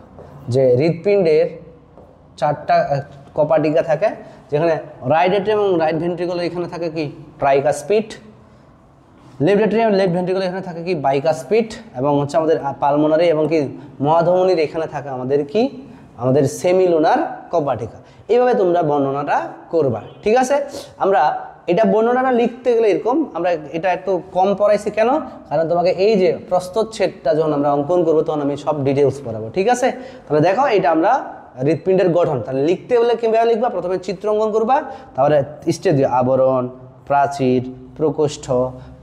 যে হৃৎপিণ্ডের 4টা কপাটিকা থাকে, যেখানে রাইট অ্যাট্রিয়াম এবং রাইট ভেন্ট্রিকলের এখানে থাকে কি? Tricuspid. Left atrium left ventricle এখানে থাকে কি? বাইকাসপিড। এবং হচ্ছে আমাদের পালমোনারি এবং কি মহাধমনীর এখানে থাকে আমাদের কি? আমাদের সেমিলুনার কপাটিকা। এইভাবে তোমরা বর্ণনাটা করবা। ঠিক আছে, আমরা এটা বর্ণনাটা লিখতে গেলে এরকম, আমরা এটা একটু কম পড়াইছি কেন? কারণ তোমাকে এই যে প্রস্থচ্ছেদটা যখন আমরা অঙ্কন করবো তখন আমি সব ডিটেলস পড়াবো। ঠিক আছে, তাহলে দেখো এটা আমরা হৃৎপিণ্ডের গঠন, তাহলে লিখতে হলে কীভাবে লিখবা? প্রথমে চিত্র অঙ্কন করবা, তারপরে স্টেজ দিয়ে আবরণ, প্রাচীর, প্রকোষ্ঠ,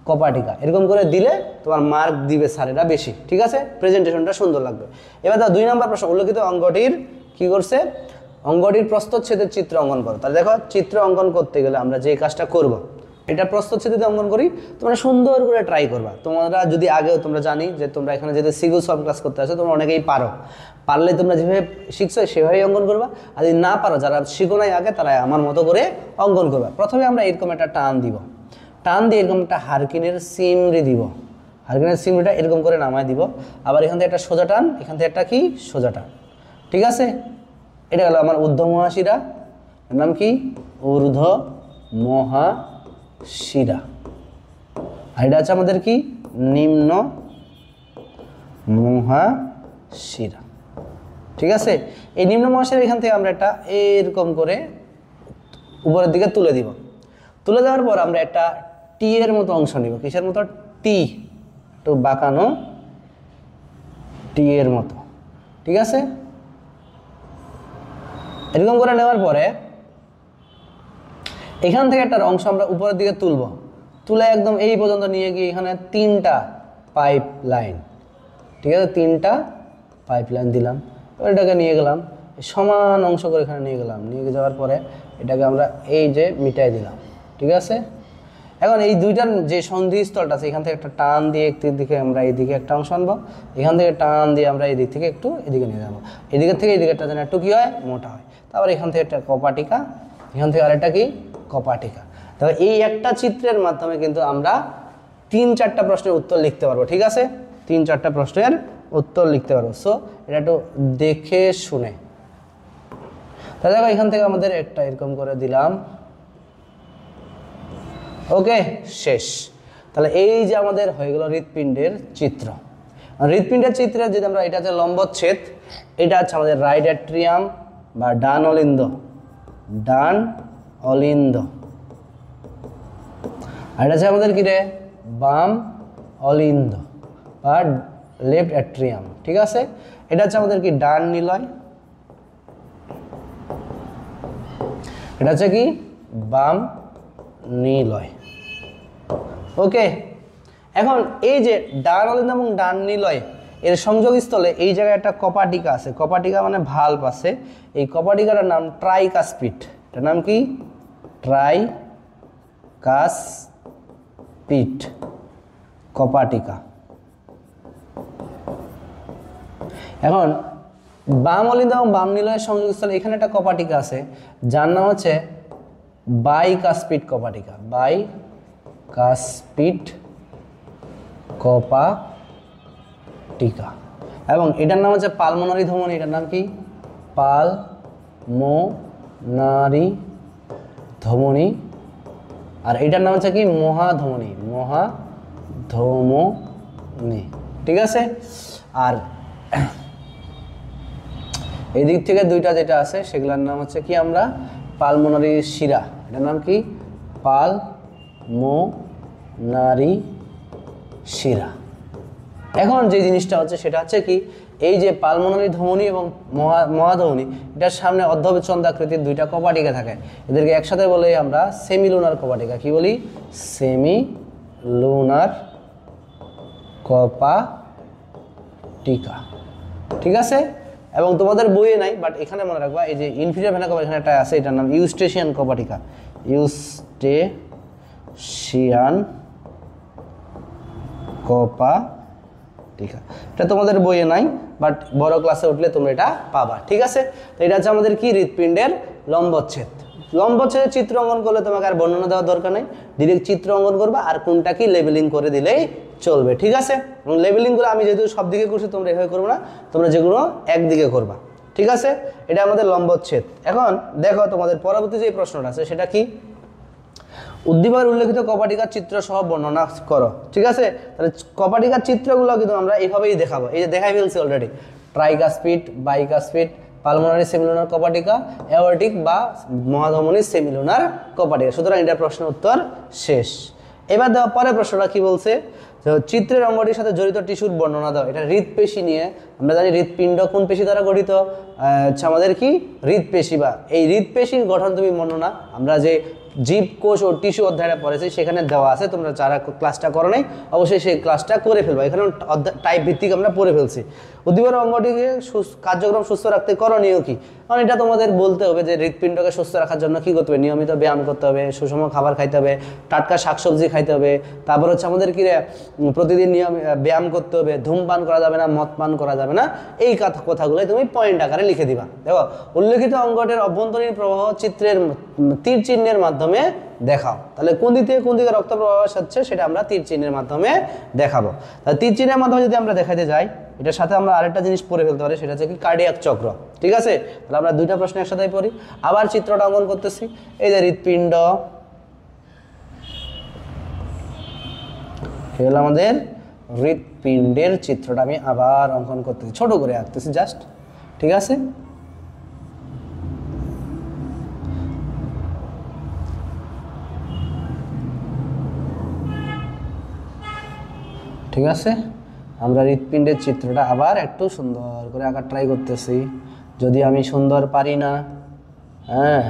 কপাটিকা এরকম করে দিলে তোমার মার্ক দিবে স্যারেরা বেশি। ঠিক আছে, প্রেজেন্টেশনটা সুন্দর লাগবে। এবার দাও 2 নম্বর প্রশ্ন, উল্লেখিত অঙ্গটির কি করছে? অঙ্গটির প্রস্থচ্ছেদের চিত্র অঙ্কন করো। তাহলে দেখো চিত্র অঙ্কন করতে গেলে আমরা যে কাজটা করব, এটা প্রস্থচ্ছেদে অঙ্কন করি, তোমরা সুন্দর করে ট্রাই করবা। তোমরা যদি আগেও তোমরা জানি যে তোমরা এখানে যেহেতু সিভিল সব ক্লাস করতে আসো, তোমরা অনেকেই পারলে তোমরা যেভাবে শিখছো সেভাবেই অঙ্কন করবা। আর যদি না পারো, যারা শিখো নাই আগে, তারা আমার মতো করে অঙ্কন করবা। প্রথমে আমরা এরকম একটা টান দিব, টান দিয়ে এরকম একটা হারকিনের সিমরি দিব, হারকিনের সিমরিটা এরকম করে নামায় দিব। আবার এখান থেকে একটা সোজা টান, এখান থেকে একটা কি? সোজা টান। ঠিক আছে, এটা হলো আমার ঊর্ধ্ব মহাশিরা, এর নাম কি? ঊর্ধ্ব মহাশিরা। আর এটা আছে আমাদের কি? নিম্ন মহাশিরা। ঠিক আছে, এই নিম্ন মহাশিরা এখান থেকে আমরা একটা এরকম করে উপরের দিকে তুলে দিব। তুলে দেওয়ার পর আমরা একটা টি এর মতো অংশ নিব। কিসের মতো? টি, একটু বাঁকানো টি এর মতো। ঠিক আছে, এরকম করে নেওয়ার পরে এখান থেকে একটা অংশ আমরা উপরের দিকে তুলব, তুলে একদম এই পর্যন্ত নিয়ে গিয়ে এখানে 3টা পাইপ লাইন। ঠিক আছে, 3টা পাইপ লাইন দিলাম, এটাকে নিয়ে গেলাম সমান অংশ করে এখানে নিয়ে গেলাম। নিয়ে যাওয়ার পরে এটাকে আমরা এই যে মিটাই দিলাম। ঠিক আছে, এখন এই দুইটার যে সন্ধিস্থলটা আছে, এখান থেকে একটা টান দিয়ে একটির দিকে আমরা এইদিকে একটা অংশ আনবো, এখান থেকে টান দিয়ে আমরা এই দিক থেকে একটু এদিকে নিয়ে যাবো, এদিকের থেকে এদিকে একটা যেন একটু কী হয়? মোটা হয়। তারপর এখান থেকে একটা কপাটিকা, এখান থেকে আরেকটা কি? কপাটিকা। তবে এই একটা চিত্রের মাধ্যমে কিন্তু আমরা 3-4টা প্রশ্নের উত্তর লিখতে পারবো। ঠিক আছে, 3-4টা প্রশ্নের উত্তর লিখতে পারবো। সো এটা একটু দেখে শুনে, তাহলে দেখো এখান থেকে আমাদের একটা এরকম করে দিলাম। ওকে, শেষ। তাহলে এই যে আমাদের হয়ে গেল হৃৎপিণ্ডের চিত্র। হৃৎপিণ্ডের চিত্রে যদি আমরা, এটা হচ্ছে লম্বচ্ছেদ, এটা হচ্ছে আমাদের রাইট অ্যাট্রিয়াম বা ডান অলিন্দ, ডান অলিন্দ। আর এটা হচ্ছে আমাদের কি রে? বাম অলিন্দ বা লেফট অ্যাট্রিয়াম। ঠিক আছে, এটা হচ্ছে আমাদের কি? ডান নিলয়। এটা হচ্ছে কি? বাম নিলয়। ওকে, এখন এই যে ডান অলিন্দ এবং ডান নিলয় এর সংযোগস্থলে এই জায়গায় একটা কপাটিকা আছে। কপাটিকা মানে ভালভ আছে। এই কপাটিকাটার নাম ট্রাইকাসপিড। এটার নাম কি? ট্রাইকাসপিড কপাটিকা। এখন বাম অলিন্দ এবং বাম নিলয়ের সংযোগস্থলে এখানে একটা কপাটিকা আছে, যার নাম হচ্ছে বাইকাসপিড কপাটিকা। বাইকাসপিড কপাটিকা। এবং এটার নাম হচ্ছে পালমোনারি ধমনী। এটার নাম কি? পালমোনারি ধমনী। আর এটার নাম হচ্ছে কি? মহাধমনী। মহাধমনী। ঠিক আছে, আর এই দিক থেকে দুইটা যেটা আছে সেগুলোর নাম হচ্ছে কি? আমরা পালমোনারি শিরা। এটার নাম কি? পালমোনারি শিরা। এখন যে জিনিসটা হচ্ছে সেটা হচ্ছে কি, এই যে পালমোনারি ধমনী এবং মহাধমনী, এটার সামনে অর্ধচন্দ্রাকৃতির দুইটা কপাটিকা থাকে, এদেরকে একসাথে বলে আমরা সেমিলুনার কপাটিকা। কি বলি? সেমিলুনার কপাটিকা। ঠিক আছে? এবং তোমাদের বইয়ে নাই, বাট এখানে মনে রাখবা, এই যে ইনফিরিয়র ভেনা কপাটিকা এখানে একটা আছে, এটার নাম ইউস্টেশিয়ান কপাটিকা। ইউস্টেশিয়ান কপাটিকা, এটা তোমাদের বইয়ে নাই, বাট বড় ক্লাসে উঠলে তোমরা এটা পাবা। ঠিক আছে? তো এটা হচ্ছে আমাদের কি, হৃৎপিণ্ডের লম্বচ্ছেদ। লম্বচ্ছেদের চিত্র অঙ্কন করলে তোমাকে আর বর্ণনা দেওয়ার দরকার নেই, ডিরেক্ট চিত্র অঙ্কন করবা, আর কোনটা কি লেবেলিং করে দিলেই চলবে। ঠিক আছে? এবং লেবেলিংগুলো আমি যেহেতু সব দিকে করছি, তোমরা এভাবে করবো না, তোমরা যেগুলো একদিকে করবা। ঠিক আছে? এটা আমাদের লম্বচ্ছেদ। এখন দেখো তোমাদের পরবর্তী যে প্রশ্নটা আছে সেটা কি, উদ্দীপকের উল্লেখিত কপাটিকার চিত্র সহ বর্ণনা করো। ঠিক আছে? তাহলে কপাটিকার চিত্রগুলো কিন্তু আমরা এইভাবেই দেখাবো। এই যে দেখাই ফেলছি already, tricuspid, bicuspid, pulmonary semilunar কপাটিকা, অ্যাওর্টিক বা মহাধমনী সেমিলুনার কপাটিকা। সুতরাং এটা প্রশ্নের উত্তর শেষ। এবার দেওয়া পরের প্রশ্নটা কি বলছে, চিত্রের অঙ্গটির সাথে জড়িত টিস্যুর বর্ণনা দাও। এটা হৃৎপেশি নিয়ে। আমরা জানি হৃৎপিণ্ড কোন পেশি দ্বারা গঠিত, আমাদের কি হৃৎপেশি, বা এই হৃৎপেশির গঠন তুমি বর্ণনা, আমরা যে জীবকোষ ও টিস্যু অধ্যায়টা পড়েছি সেখানে দেওয়া আছে, তোমরা যারা ক্লাসটা করো নাই অবশ্যই সেই ক্লাসটা করে ফেলবা, এখানে টাইপ ভিত্তিক আমরা পড়ে ফেলছি। উদ্দীপকের অঙ্গটিকে কার্যক্রম সুস্থ রাখতে করণীয় কি, কারণ এটা তোমাদের বলতে হবে যে হৃৎপিণ্ডকে সুস্থ রাখার জন্য কি করতে হবে, নিয়মিত ব্যায়াম করতে হবে, সুষম খাবার খাইতে হবে, টাটকা শাকসবজি খাইতে হবে, তারপর হচ্ছে আমাদের কি প্রতিদিন ব্যায়াম করতে হবে, ধূমপান করা যাবে না, মদ পান করা যাবে না, এই কথাগুলো তুমি পয়েন্ট আকারে লিখে দিবা। দেখো, উল্লেখিত অঙ্গটির অভ্যন্তরীণ প্রবাহ চিত্রের তীর চিহ্নের মাধ্যমে দেখাও। তাহলে কোন দিক থেকে কোন দিকে রক্ত প্রবাহ হচ্ছে সেটা আমরা তীর চিহ্নের মাধ্যমে দেখাবো। তাহলে তীর চিহ্নের মাধ্যমে যদি আমরা দেখাতে যাই, এটার সাথে আমরা আরেকটা জিনিস পড়ে ফেলতে পারি, সেটা হচ্ছে কি কার্ডিয়াক চক্র। ঠিক আছে? তাহলে আমরা দুইটা প্রশ্ন একসাথে পড়ি। আবার চিত্রটা অঙ্কন করতেছি। এই যে হৃৎপিণ্ড, হলো আমাদের হৃৎপিণ্ডের চিত্রটা আমি আবার অঙ্কন করতেছি, ছোট করে আঁকতেছি জাস্ট। ঠিক আছে? ঠিক আছে, আমরা হৃৎপিণ্ডের চিত্রটা আবার একটু সুন্দর করে আঁকার ট্রাই করতেছি, যদি আমি সুন্দর পারি না, হ্যাঁ,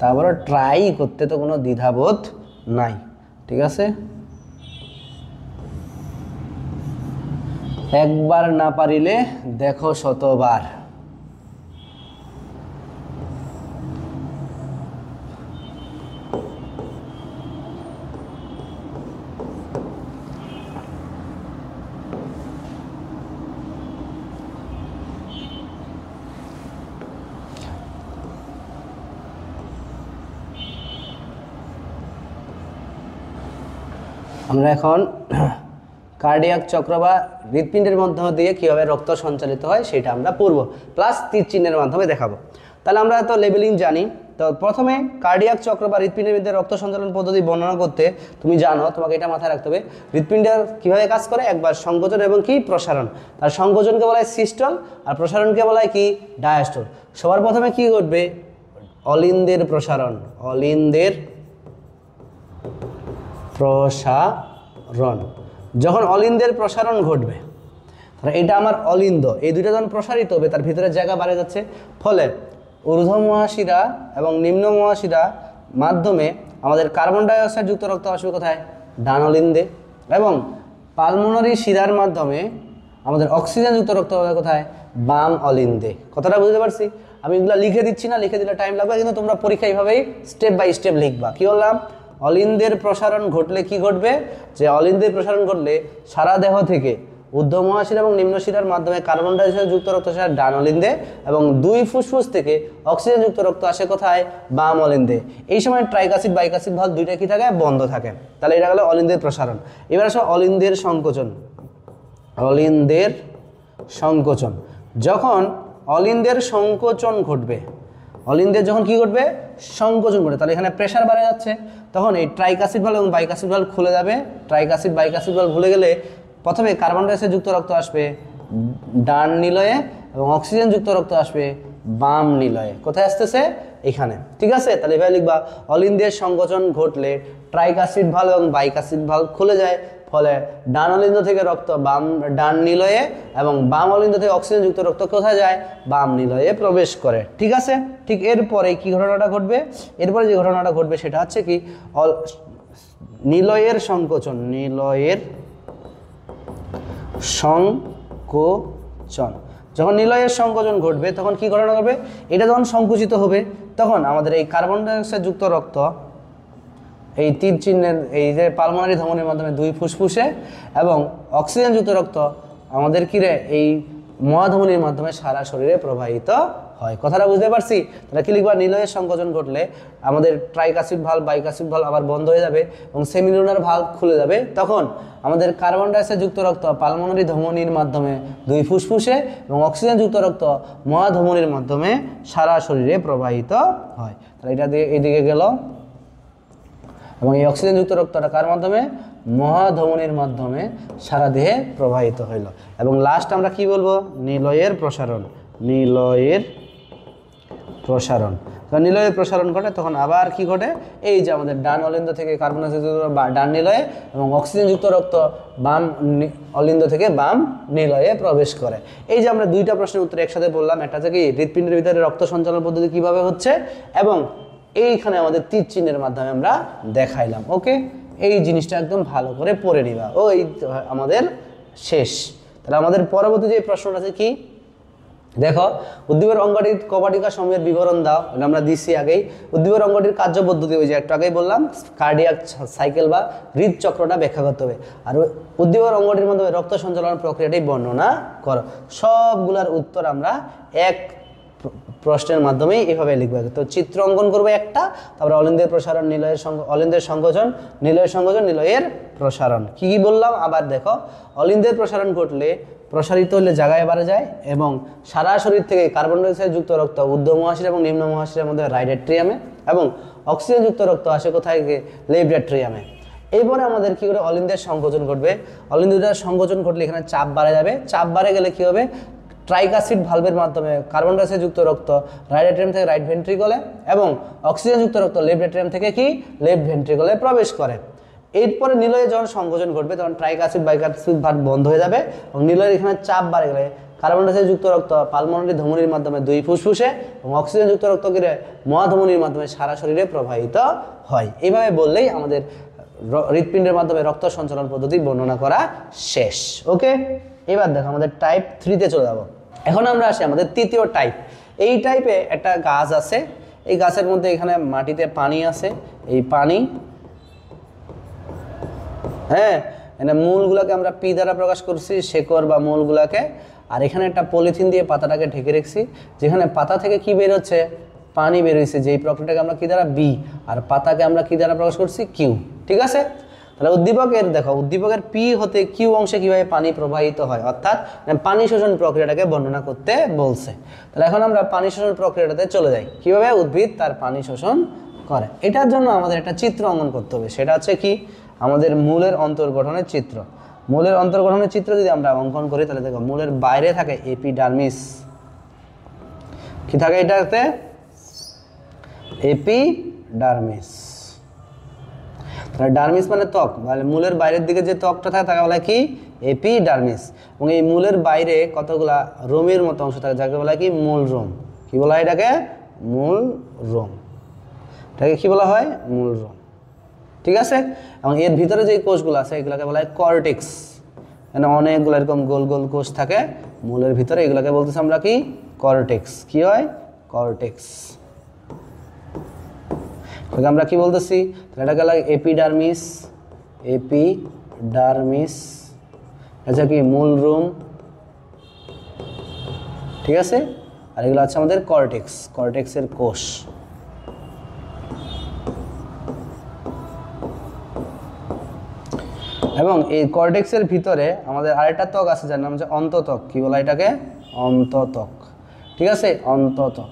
তারপরে ট্রাই করতে তো কোনো দ্বিধাবোধ নাই। ঠিক আছে? একবার না পারিলে দেখো শতবার। আমরা এখন কার্ডিয়াক চক্র বা হৃৎপিণ্ডের মধ্য দিয়ে কীভাবে রক্ত সঞ্চালিত হয় সেটা আমরা পড়ব, প্লাস তীর চিহ্নের মাধ্যমে দেখাবো। তাহলে আমরা তো লেবেলিং জানি, তো প্রথমে কার্ডিয়াক চক্র বা হৃৎপিণ্ডের মধ্যে রক্ত সঞ্চালন পদ্ধতি বর্ণনা করতে তুমি জানো, তোমাকে এটা মাথায় রাখতে হবে, হৃৎপিণ্ডের কীভাবে কাজ করে, একবার সংকোচন এবং কি প্রসারণ। তার সংকোচনকে বলা হয় সিস্টল, আর প্রসারণকে বলা হয় কি ডায়াস্টল। সবার প্রথমে কি ঘটবে, অলিন্দের প্রসারণ, অলিন্দের প্রসারণ। যখন অলিন্দের প্রসারণ ঘটবে, তাহলে এটা আমার অলিন্দ, এই দুইটা যখন প্রসারিত হবে তার ভিতরে জায়গা বাড়ে যাচ্ছে, ফলে ঊর্ধ্ব মহাশিরা এবং নিম্ন মহাশিরা মাধ্যমে আমাদের কার্বন ডাইঅক্সাইড যুক্ত রক্ত আসবে কোথায়, ডান অলিন্দে, এবং পালমোনারি শিরার মাধ্যমে আমাদের অক্সিজেন যুক্ত রক্ত হবে কোথায়, বাম অলিন্দে। কথাটা বুঝতে পারছি? আমি এগুলো লিখে দিচ্ছি না, লিখে দিলে টাইম লাগবে, কিন্তু তোমরা পরীক্ষা এইভাবেই স্টেপ বাই স্টেপ লিখবা। কি বললাম, অলিন্দের প্রসারণ ঘটলে কি ঘটবে, যে অলিন্দের প্রসারণ ঘটলে সারা দেহ থেকে ঊর্ধ্ব মহাশিরা এবং নিম্ন শিরার মাধ্যমে কার্বন ডাইঅক্সাইড যুক্ত রক্ত আসে ডান অলিন্দে, এবং দুই ফুসফুস থেকে অক্সিজেন যুক্ত রক্ত আসে কোথায়, বাম অলিন্দে। এই সময় ট্রাইক অ্যাসিড বাইক অ্যাসিড ভালভ দুইটা কি থাকে, বন্ধ থাকে। তাহলে এটা গেল অলিন্দের প্রসারণ। এবার আসো অলিন্দের সংকোচন। অলিন্দের সংকোচন, যখন অলিন্দের সংকোচন ঘটবে, অলিন্দের যখন কি ঘটবে, সংকোচন ঘটবে, তাহলে এখানে প্রেসার বাড়ে যাচ্ছে, তখন এই ট্রাইক অ্যাসিড ভালভ এবং বাইক অ্যাসিড ভালভ খুলে যাবে। ট্রাইক অ্যাসিড বাইক অ্যাসিড ভালভ খুলে গেলে প্রথমে কার্বন ডাইঅক্সাইড যুক্ত রক্ত আসবে ডান নিলয়ে, এবং অক্সিজেন যুক্ত রক্ত আসবে বাম নিলয়ে। কোথায় আসতেছে, এখানে। ঠিক আছে? তাহলে এভাবে লিখবা, অলিন্দের সংকোচন ঘটলে ট্রাইক অ্যাসিড ভালভ এবং বাইক অ্যাসিড ভালভ খুলে যায়, ফলে ডান অলিন্দ থেকে রক্ত ডান নিলয়ে এবং বাম অলিন্দ থেকে অক্সিজেনযুক্ত রক্ত কোথায় যায়? বাম নিলয়ে প্রবেশ করে। ঠিক আছে, ঠিক এরপরে কি ঘটনাটা ঘটবে? এরপরে যে ঘটনাটা ঘটবে সেটা হচ্ছে কি, নিলয়ের সংকোচন। নিলয়ের সংকোচন, যখন নিলয়ের সংকোচন ঘটবে তখন কি ঘটনা ঘটবে? এটা যখন সংকুচিত হবে তখন আমাদের এই কার্বন ডাইঅক্সাইড যুক্ত রক্ত এই তীর চিহ্নের এই যে পালমোনারি ধমনির মাধ্যমে দুই ফুসফুসে এবং অক্সিজেনযুক্ত রক্ত আমাদের কিরে এই মহাধমনির মাধ্যমে সারা শরীরে প্রবাহিত হয়। কথাটা বুঝতে পারছি? তাহলে কি লিখবা? নিলয়ের সংকোচন ঘটলে আমাদের ট্রাইকাসিড ভালভ, বাইকাসিড ভালভ আবার বন্ধ হয়ে যাবে এবং সেমিলুনার ভালভ খুলে যাবে। তখন আমাদের কার্বন ডাইঅক্সাইড যুক্ত রক্ত পালমোনারি ধমনির মাধ্যমে দুই ফুসফুসে এবং অক্সিজেন যুক্ত রক্ত মহাধমনির মাধ্যমে সারা শরীরে প্রবাহিত হয়। তাহলে এটা দিয়ে এইদিকে গেল এবং এই অক্সিজেনযুক্ত রক্তটা কার মাধ্যমে? মহাধমনির মাধ্যমে সারা দেহে প্রবাহিত হইল। এবং লাস্ট আমরা কি বলবো? নিলয়ের প্রসারণ। নিলয়ের প্রসারণ, যখন নিলয়ের প্রসারণ ঘটে তখন আবার কি ঘটে? এই যে আমাদের ডান অলিন্দ থেকে কার্বন ডাইঅক্সাইড ডান নিলয়ে এবং অক্সিজেনযুক্ত রক্ত বাম অলিন্দ থেকে বাম নিলয়ে প্রবেশ করে। এই যে আমরা দুইটা প্রশ্নের উত্তর একসাথে বললাম, একটা হচ্ছে কি হৃৎপিণ্ডের ভিতরে রক্ত সঞ্চালন পদ্ধতি কিভাবে হচ্ছে এবং এইখানে আমাদের তীর চিহ্নের মাধ্যমে আমরা দেখাইলাম। ওকে, এই জিনিসটা একদম ভালো করে পড়ে নিবা। ও এই আমাদের শেষ। তাহলে আমাদের পরবর্তী যে প্রশ্নটা আছে কি দেখো, উদ্দীপের অঙ্গটির কপাটিকা সময়ের বিবরণ দাও। এটা আমরা দিছি আগেই। উদ্দীপের অঙ্গটির কার্যপদ্ধতি ওই যে একটু আগেই বললাম, কার্ডিয়াক সাইকেল বা হৃদচক্রটা ব্যাখ্যা করতে হবে। আর উদ্দীপের অঙ্গটির মাধ্যমে রক্ত সঞ্চালন প্রক্রিয়াটাই বর্ণনা করো। সবগুলার উত্তর আমরা এক প্রশ্নের মাধ্যমেই এভাবে লিখবে। তো চিত্র অঙ্কন করবে একটা, তারপরে অলিন্দের প্রসারণ, অলিন্দের সংকোচন, নিলয়ের সংকোচন, নিলয়ের প্রসারণ। কি কি বললাম আবার দেখো। অলিন্দের প্রসারণ ঘটলে প্রসারিত হলে জায়গায় বাড়ে যায় এবং সারা শরীর থেকে কার্বন ডাইঅক্সাইড যুক্ত রক্ত ঊর্ধ্ব মহাশিরা এবং নিম্ন মহাশিরার মধ্যে রাইট এট্রিয়ামে এবং অক্সিজেন যুক্ত রক্ত আসে কোথায়? লেফট এট্রিয়ামে। এরপরে আমাদের কি করে? অলিন্দের সংকোচন ঘটবে। অলিন্দের সংকোচন ঘটলে এখানে চাপ বাড়ে যাবে। চাপ বাড়ে গেলে কি হবে? ট্রাইকাসিড ভালভের মাধ্যমে কার্বন ডাইঅক্সাইড যুক্ত রক্ত রাইট এট্রিয়াম থেকে রাইট ভেন্ট্রিকলে এবং অক্সিজেন যুক্ত রক্ত লেফট এট্রিয়াম থেকে কি লেফট ভেন্ট্রিকলে প্রবেশ করে। এরপরে নিলয়ে যখন সংকোচন ঘটবে তখন ট্রাইকাসিড বাইকাসিড ভালভ বন্ধ হয়ে যাবে এবং নিলয়ের এখানে চাপ বাড়ে গেলে কার্বন ডাইঅক্সাইড যুক্ত রক্ত পালমোনারি ধমনির মাধ্যমে দুই ফুসফুসে এবং অক্সিজেন যুক্ত রক্ত কিরে মহাধমনির মাধ্যমে সারা শরীরে প্রবাহিত হয়। এইভাবে বললেই আমাদের হৃৎপিণ্ডের মাধ্যমে রক্ত সঞ্চালন পদ্ধতি বর্ণনা করা শেষ। ওকে, এবার দেখো আমাদের টাইপ 3-তে চলে যাব। এখন আমরা আসি আমাদের তৃতীয় টাইপ। এই টাইপে একটা গাছ আছে, এই গাছের মধ্যে এখানে মাটিতে পানি আছে। এই পানি, হ্যাঁ, এখানে মূলগুলোকে আমরা পি দ্বারা প্রকাশ করছি, শেকড় বা মূলগুলোকে। আর এখানে একটা পলিথিন দিয়ে পাতাটাকে ঢেকে রেখেছি, যেখানে পাতা থেকে কি বের হচ্ছে? পানি বের হয়েছে। যেই প্রক্রিয়াটাকে আমরা কি দ্বারা? বি, আর পাতাকে আমরা কি দ্বারা প্রকাশ করছি? কিউ। ঠিক আছে, তাহলে উদ্দীপকের দেখো, উদ্দীপকের পি হতে কিউ অংশে কিভাবে পানি প্রবাহিত হয়, অর্থাৎ পানি শোষণ প্রক্রিয়াটাকে বর্ণনা করতে বলছে। তাহলে এখন আমরা পানি শোষণ প্রক্রিয়াটাতে চলে যাই। কিভাবে উদ্ভিদ তার পানি শোষণ করে। এটার জন্য আমাদের একটা চিত্র অঙ্কন করতে হবে। সেটা হচ্ছে কি? আমাদের মূলের অন্তর্গঠনের চিত্র। মূলের অন্তর্গঠনের চিত্র যদি আমরা অঙ্কন করি তাহলে দেখো, মূলের বাইরে থাকে এপিডার্মিস। কি থাকে এটাতে? এপিডার্মিস। তাহলে ডার্মিস মানে ত্বক, মানে মূলের বাইরের দিকে যে ত্বকটা থাকে তাকে বলা কি? এপিডার্মিস। এবং এই মূলের বাইরে কতগুলা রোমের মতো অংশ থাকে যাকে বলা কি? মূল রোম। কি বলা হয় এটাকে? মূল রোম। এটাকে কি বলা হয়? মূল রোম। ঠিক আছে, এবং এর ভিতরে যে কোষগুলো আছে এগুলোকে বলা হয় কর্টেক্স। মানে অনেকগুলো এরকম গোল গোল কোষ থাকে মূলের ভিতরে, এগুলোকে বলতেছি আমরা কি? কর্টেক্স। কি হয়? কর্টেক্স। আমরা কি বলতেছি? এটাকে লাগে এপিডার্মিস। এপিডার্মিস আচ্ছা কি? মূল রোম। ঠিক আছে, আর এগুলো হচ্ছে আমাদের কর্টেক্স, কর্টেক্সের কোষ। এবং এই কর্টেক্সের ভিতরে আমাদের আরেকটা ত্বক আছে যার নাম হচ্ছে অন্তত্বক। কি বলা এটাকে? অন্তত্বক। ঠিক আছে, অন্তত্বক।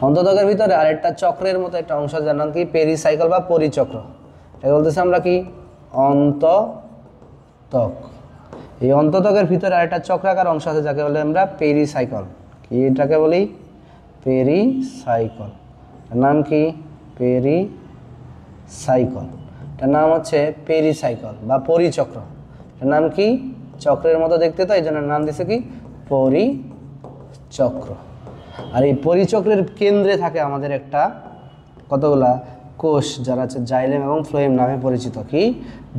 অন্তত্বকের ভিতরে আরেকটা চক্রের মতো একটা অংশ যার নাম কি? পেরিসাইকেল বা পরিচক্র। এটা বলতেছি আমরা কি? অন্তত্বক। এই অন্তত্বকের ভিতরে আরেকটা চক্রাকার অংশ আছে যাকে বলে আমরা পেরিসাইকেল। কি এটাকে বলি? পেরিসাইকেল। এর নাম কি? পেরিসাইকেল। এটার নাম হচ্ছে পেরিসাইকেল বা পরিচক্র। এটার নাম কি? চক্রের মতো দেখতে, তো এই জন্য নাম দিছে কি? পরিচক্র। আর এই পরিচক্রের কেন্দ্রে থাকে আমাদের একটা কতগুলা কোষ, যারা হচ্ছে জাইলেম এবং ফ্লোয়েম নামে পরিচিত। কি?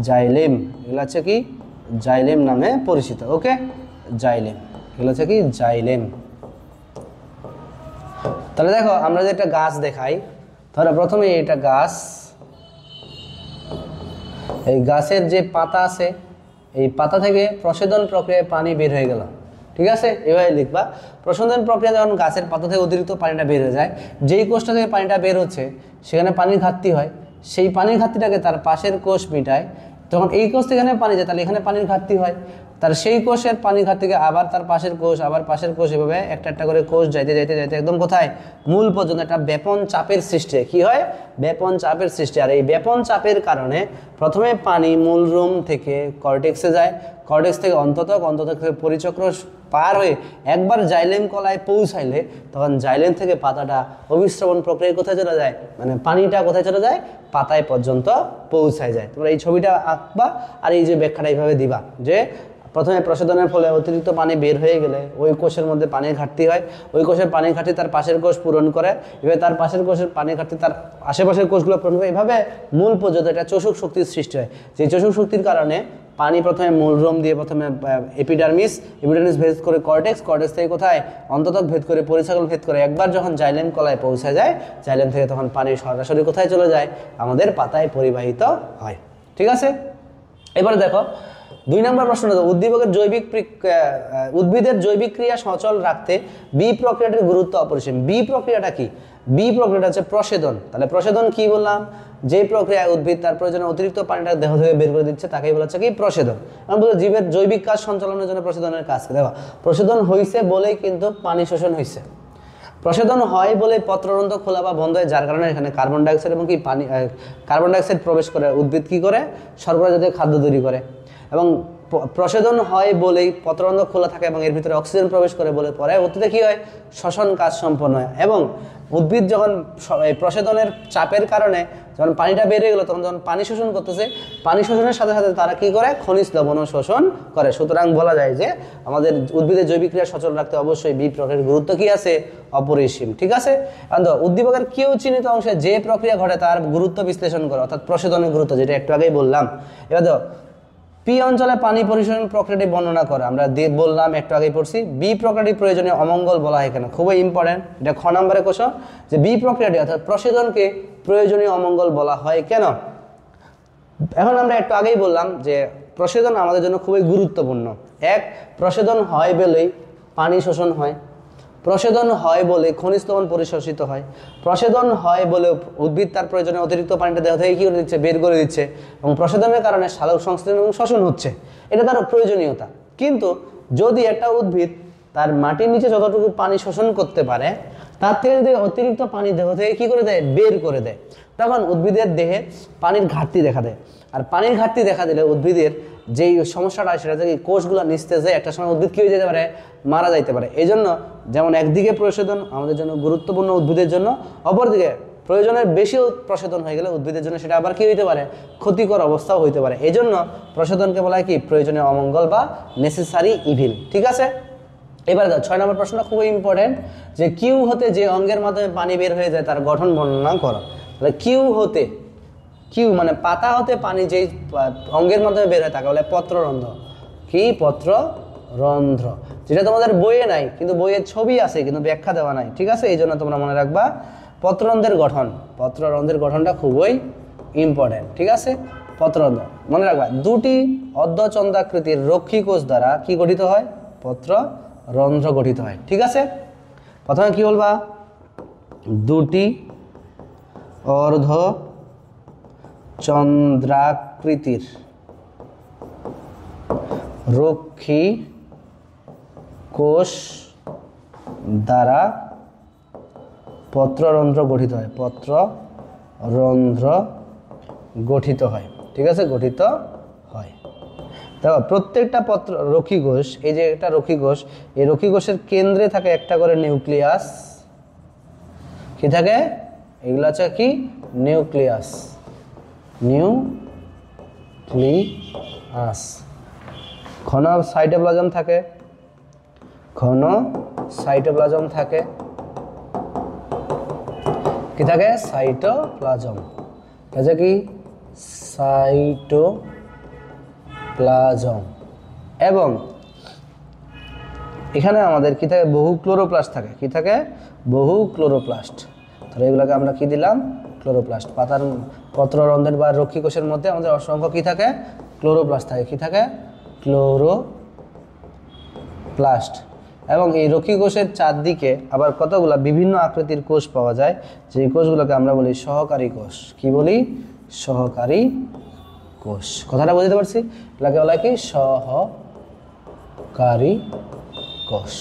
জাইলেম। এগুলো হচ্ছে কি? জাইলেম নামে পরিচিত। ওকে, জাইলেম। এগুলো হচ্ছে কি? জাইলেম। তাহলে দেখো আমরা যে একটা গাছ দেখাই, ধরো প্রথমে এটা গাছ, এই গাছের যে পাতা আছে, এই পাতা থেকে প্রসাধন প্রক্রিয়ায় পানি বের হয়ে গেল। ঠিক আছে, এভাবে লিখবা। প্রসাধন প্রক্রিয়া যখন গাছের পাতা থেকে অতিরিক্ত পানিটা বের হয়ে যায়, যেই কোষটা থেকে পানিটা বের হচ্ছে সেখানে পানির ঘাটতি হয়, সেই পানির ঘাটতিটাকে তার পাশের কোষ মিটায়। যখন এই কোষ থেকে এখানে পানি যায়, তাহলে এখানে পানির ঘাটতি হয়, তার সেই কোষের পানির ঘাটতিকে আবার তার পাশের কোষ, আবার পাশের কোষ, এভাবে একটা একটা করে কোষ যাইতে যাইতে যাইতে একদম কোথায়? মূল পর্যন্ত একটা ব্যাপন চাপের সৃষ্টি। কি হয়? ব্যাপন চাপের সৃষ্টি। আর এই ব্যাপন চাপের কারণে প্রথমে পানি মূল রোম থেকে কর্টেক্সে যায়, কর্টেক্স থেকে অন্ততক, অন্ততক থেকে পরিচক্র পার হয়ে একবার জাইলেম কলায় পৌঁছাইলে তখন জাইলেম থেকে পাতাটা অভিস্রবণ প্রক্রিয়ায় কোথায় চলে যায়, মানে পানিটা কোথায় চলে যায়? পাতায় পর্যন্ত পৌঁছায় যায়। তোমরা এই ছবিটা আঁকবা আর এই যে ব্যাখ্যাটা এইভাবে দিবা যে প্রথমে প্রসাধনের ফলে অতিরিক্ত পানি বের হয়ে গেলে ওই কোষের মধ্যে পানির ঘাটতি হয়, ওই কোষের পানির ঘাটতি তার পাশের কোষ পূরণ করে, এভাবে তার পাশের কোষের পানির ঘাটতি তার আশেপাশের কোষগুলো পূরণ করে, এভাবে মূল পর্যন্ত একটা চোষক শক্তির সৃষ্টি হয়। যে চোষক শক্তির কারণে পানি প্রথমে মূল রোম দিয়ে প্রথমে এপিডার্মিস, এপিডার্মিস ভেদ করে কর্টেক্স, কর্টেক্স থেকে কোথায়? অন্ততক ভেদ করে পরিচালন ভেদ করে একবার যখন জাইলেম কলায় পৌঁছে যায়, জাইলেম থেকে তখন পানি সরাসরি কোথায় চলে যায়? আমাদের পাতায় পরিবাহিত হয়। ঠিক আছে, এবারে দেখো 2 নম্বর প্রশ্ন। উদ্ভিদের জৈবিক ক্রিয়া সচল রাখতে বি প্রক্রিয়াটির গুরুত্ব অপরিসীম। বি প্রক্রিয়াটা কি? বি প্রক্রিয়াটা হচ্ছে প্রসাধন। তাহলে প্রসাধন কি বললাম? যে প্রক্রিয়ায় উদ্ভিদ তার প্রয়োজনে অতিরিক্ত পানিটা দেহ থেকে বের করে দিচ্ছে তাকেই বলা হচ্ছে কি? প্রসাধন। আমরা বলছি জীবের জৈবিক কাজ সঞ্চালনের জন্য প্রসাধনের কাজ। দেখো প্রসাধন হয়েছে বলেই কিন্তু পানি শোষণ হয়েছে। প্রসাধন হয় বলে পত্ররন্ধ্র খোলা বা বন্ধ হয়, যার কারণে এখানে কার্বন ডাইঅক্সাইড এবং কি পানি, কার্বন ডাইঅক্সাইড প্রবেশ করে, উদ্ভিদ কি করে? শর্করা জাতীয় খাদ্য তৈরি করে। এবং প্রসাধন হয় বলেই পত্ররন্ধ্র খোলা থাকে এবং এর ভিতরে অক্সিজেন প্রবেশ করে বলে পরে অতীতে কি হয়? শ্বসন কাজ সম্পন্ন হয়। এবং উদ্ভিদ যখন প্রসাধনের চাপের কারণে যখন পানিটা বেড়ে গেলো, তখন যখন পানি শোষণ করতেছে, পানি শোষণের সাথে সাথে তারা কি করে? খনিজ লবণও শোষণ করে। সুতরাং বলা যায় যে আমাদের উদ্ভিদের জৈবিক ক্রিয়া সচল রাখতে অবশ্যই বি প্রক্রিয়ার গুরুত্ব কি আছে? অপরিসীম। ঠিক আছে, উদ্দীপকের কেউ চিহ্নিত অংশে যে প্রক্রিয়া ঘটে তার গুরুত্ব বিশ্লেষণ করে, অর্থাৎ প্রসাধনের গুরুত্ব, যেটা একটু আগেই বললাম। এবার দেখো পি অঞ্চলে পানি পরিশোধন প্রক্রিয়াটি বর্ণনা করে, আমরা বললাম একটু আগেই পড়ছি। বি প্রক্রিয়াটি প্রয়োজনীয় অমঙ্গল বলা হয় এখানে, খুবই ইম্পর্টেন্ট। এটা খ নম্বরে কোশ্চেন, যে বি প্রক্রিয়াটি অর্থাৎ প্রসাধনকে প্রয়োজনীয় অমঙ্গল বলা হয় কেন? এখন আমরা একটু আগেই বললাম যে প্রসাধন আমাদের জন্য খুবই গুরুত্বপূর্ণ। এক, প্রসাধন হয় বলেই পানি শোষণ হয়, প্রসাধন হয় বলে খনিজ লবণ পরিশোষিত হয়, প্রসাধন হয় বলে উদ্ভিদ তার প্রয়োজনে অতিরিক্ত পানিটা দেহ থেকে কী করে দিচ্ছে? বের করে দিচ্ছে, এবং প্রসাধনের কারণে সালোক সংশ্লেষণ এবং শ্বসন হচ্ছে। এটা তার প্রয়োজনীয়তা। কিন্তু যদি একটা উদ্ভিদ তার মাটির নিচে যতটুকু পানি শোষণ করতে পারে তার থেকে যদি অতিরিক্ত পানি দেহ থেকে কী করে দেয়? বের করে দেয়, তখন উদ্ভিদের দেহে পানির ঘাটতি দেখা দেয়। আর পানির ঘাটতি দেখা দিলে উদ্ভিদের যেই সমস্যাটা হয় সেটা থেকে কোষগুলো নিস্তেজ হয়ে একটা সময় উদ্ভিদ কী হয়ে যেতে পারে? মারা যাইতে পারে। এই জন্য যেমন একদিকে প্রসাধন আমাদের জন্য গুরুত্বপূর্ণ উদ্ভিদের জন্য, অপরদিকে প্রয়োজনের বেশি প্রসাধন হয়ে গেলে উদ্ভিদের জন্য সেটা আবার কী হইতে পারে? ক্ষতিকর অবস্থাও হইতে পারে। এই জন্য প্রসাধনকে বলা হয় কি? প্রয়োজনীয় অমঙ্গল বা নেসেসারি ইভিল। ঠিক আছে, এবার 6 নম্বর প্রশ্নটা খুবই ইম্পর্টেন্ট, যে কিউ হতে যে অঙ্গের মাধ্যমে পানি বের হয়ে যায় তার গঠন বর্ণনা করো। তাহলে কিউ হতে, কিউ মানে পাতা হতে পানি যেই অঙ্গের মাধ্যমে বের হয় তাকে বলে পত্ররন্ধ্র। কি? পত্ররন্ধ্র, যেটা তোমাদের বইয়ে নাই, কিন্তু বইয়ের ছবি আছে কিন্তু ব্যাখ্যা দেওয়া নাই। ঠিক আছে, এই জন্য তোমরা মনে রাখবা পত্ররন্ধ্রের গঠন, পত্ররন্ধ্রের গঠনটা খুবই ইম্পর্টেন্ট। ঠিক আছে, পত্ররন্ধ্র মনে রাখবা। দুটি অর্ধচন্দ্রাকৃতির রক্ষী কোষ দ্বারা কি গঠিত হয়? পত্ররন্ধ্র গঠিত হয়। ঠিক আছে, প্রথমে কি বলবা? দুটি অর্ধ চন্দ্রাকৃতির রক্ষী কোষ দ্বারা পত্ররন্ধ্র গঠিত হয়, পত্ররন্ধ্র গঠিত হয়। ঠিক আছে, গঠিত হয়। দেখো প্রত্যেকটা রক্ষী কোষ, এই যে একটা রক্ষী কোষ, এই রক্ষী কোষের কেন্দ্রে থাকে একটা করে নিউক্লিয়াস। কি থাকে? এগুলো আছে কি? Nucleus, nucleus. নিউক্লিয়াস। ঘন সাইটোপ্লাজম থাকে, ঘন সাইটোপ্লাজম থাকে, কি থাকে? সাইটোপ্লাজম। এটা কি? সাইটোপ্লাজম। এবং এখানে আমাদের কি থাকে? বহু ক্লোরোপ্লাস্ট থাকে। কি থাকে? বহু ক্লোরোপ্লাস্ট। তাহলে এগুলোকে আমরা কি দিলাম? ক্লোরোপ্লাস্ট। পাতার পত্ররন্ধ্রের বা রক্ষী কোষের মধ্যে আমাদের অসংখ্য কি থাকে? ক্লোরোপ্লাস্ট থাকে। কি থাকে? ক্লোরোপ্লাস্ট। এবং এই রক্ষী কোষের চারদিকে আবার কতগুলা বিভিন্ন আকৃতির কোষ পাওয়া যায়, যে কোষগুলোকে আমরা বলি সহকারী কোষ। কি বলি? সহকারী কোষ। কথাটা বুঝতে পারছি? এটাকে বলা কি? সহকারী কোষ।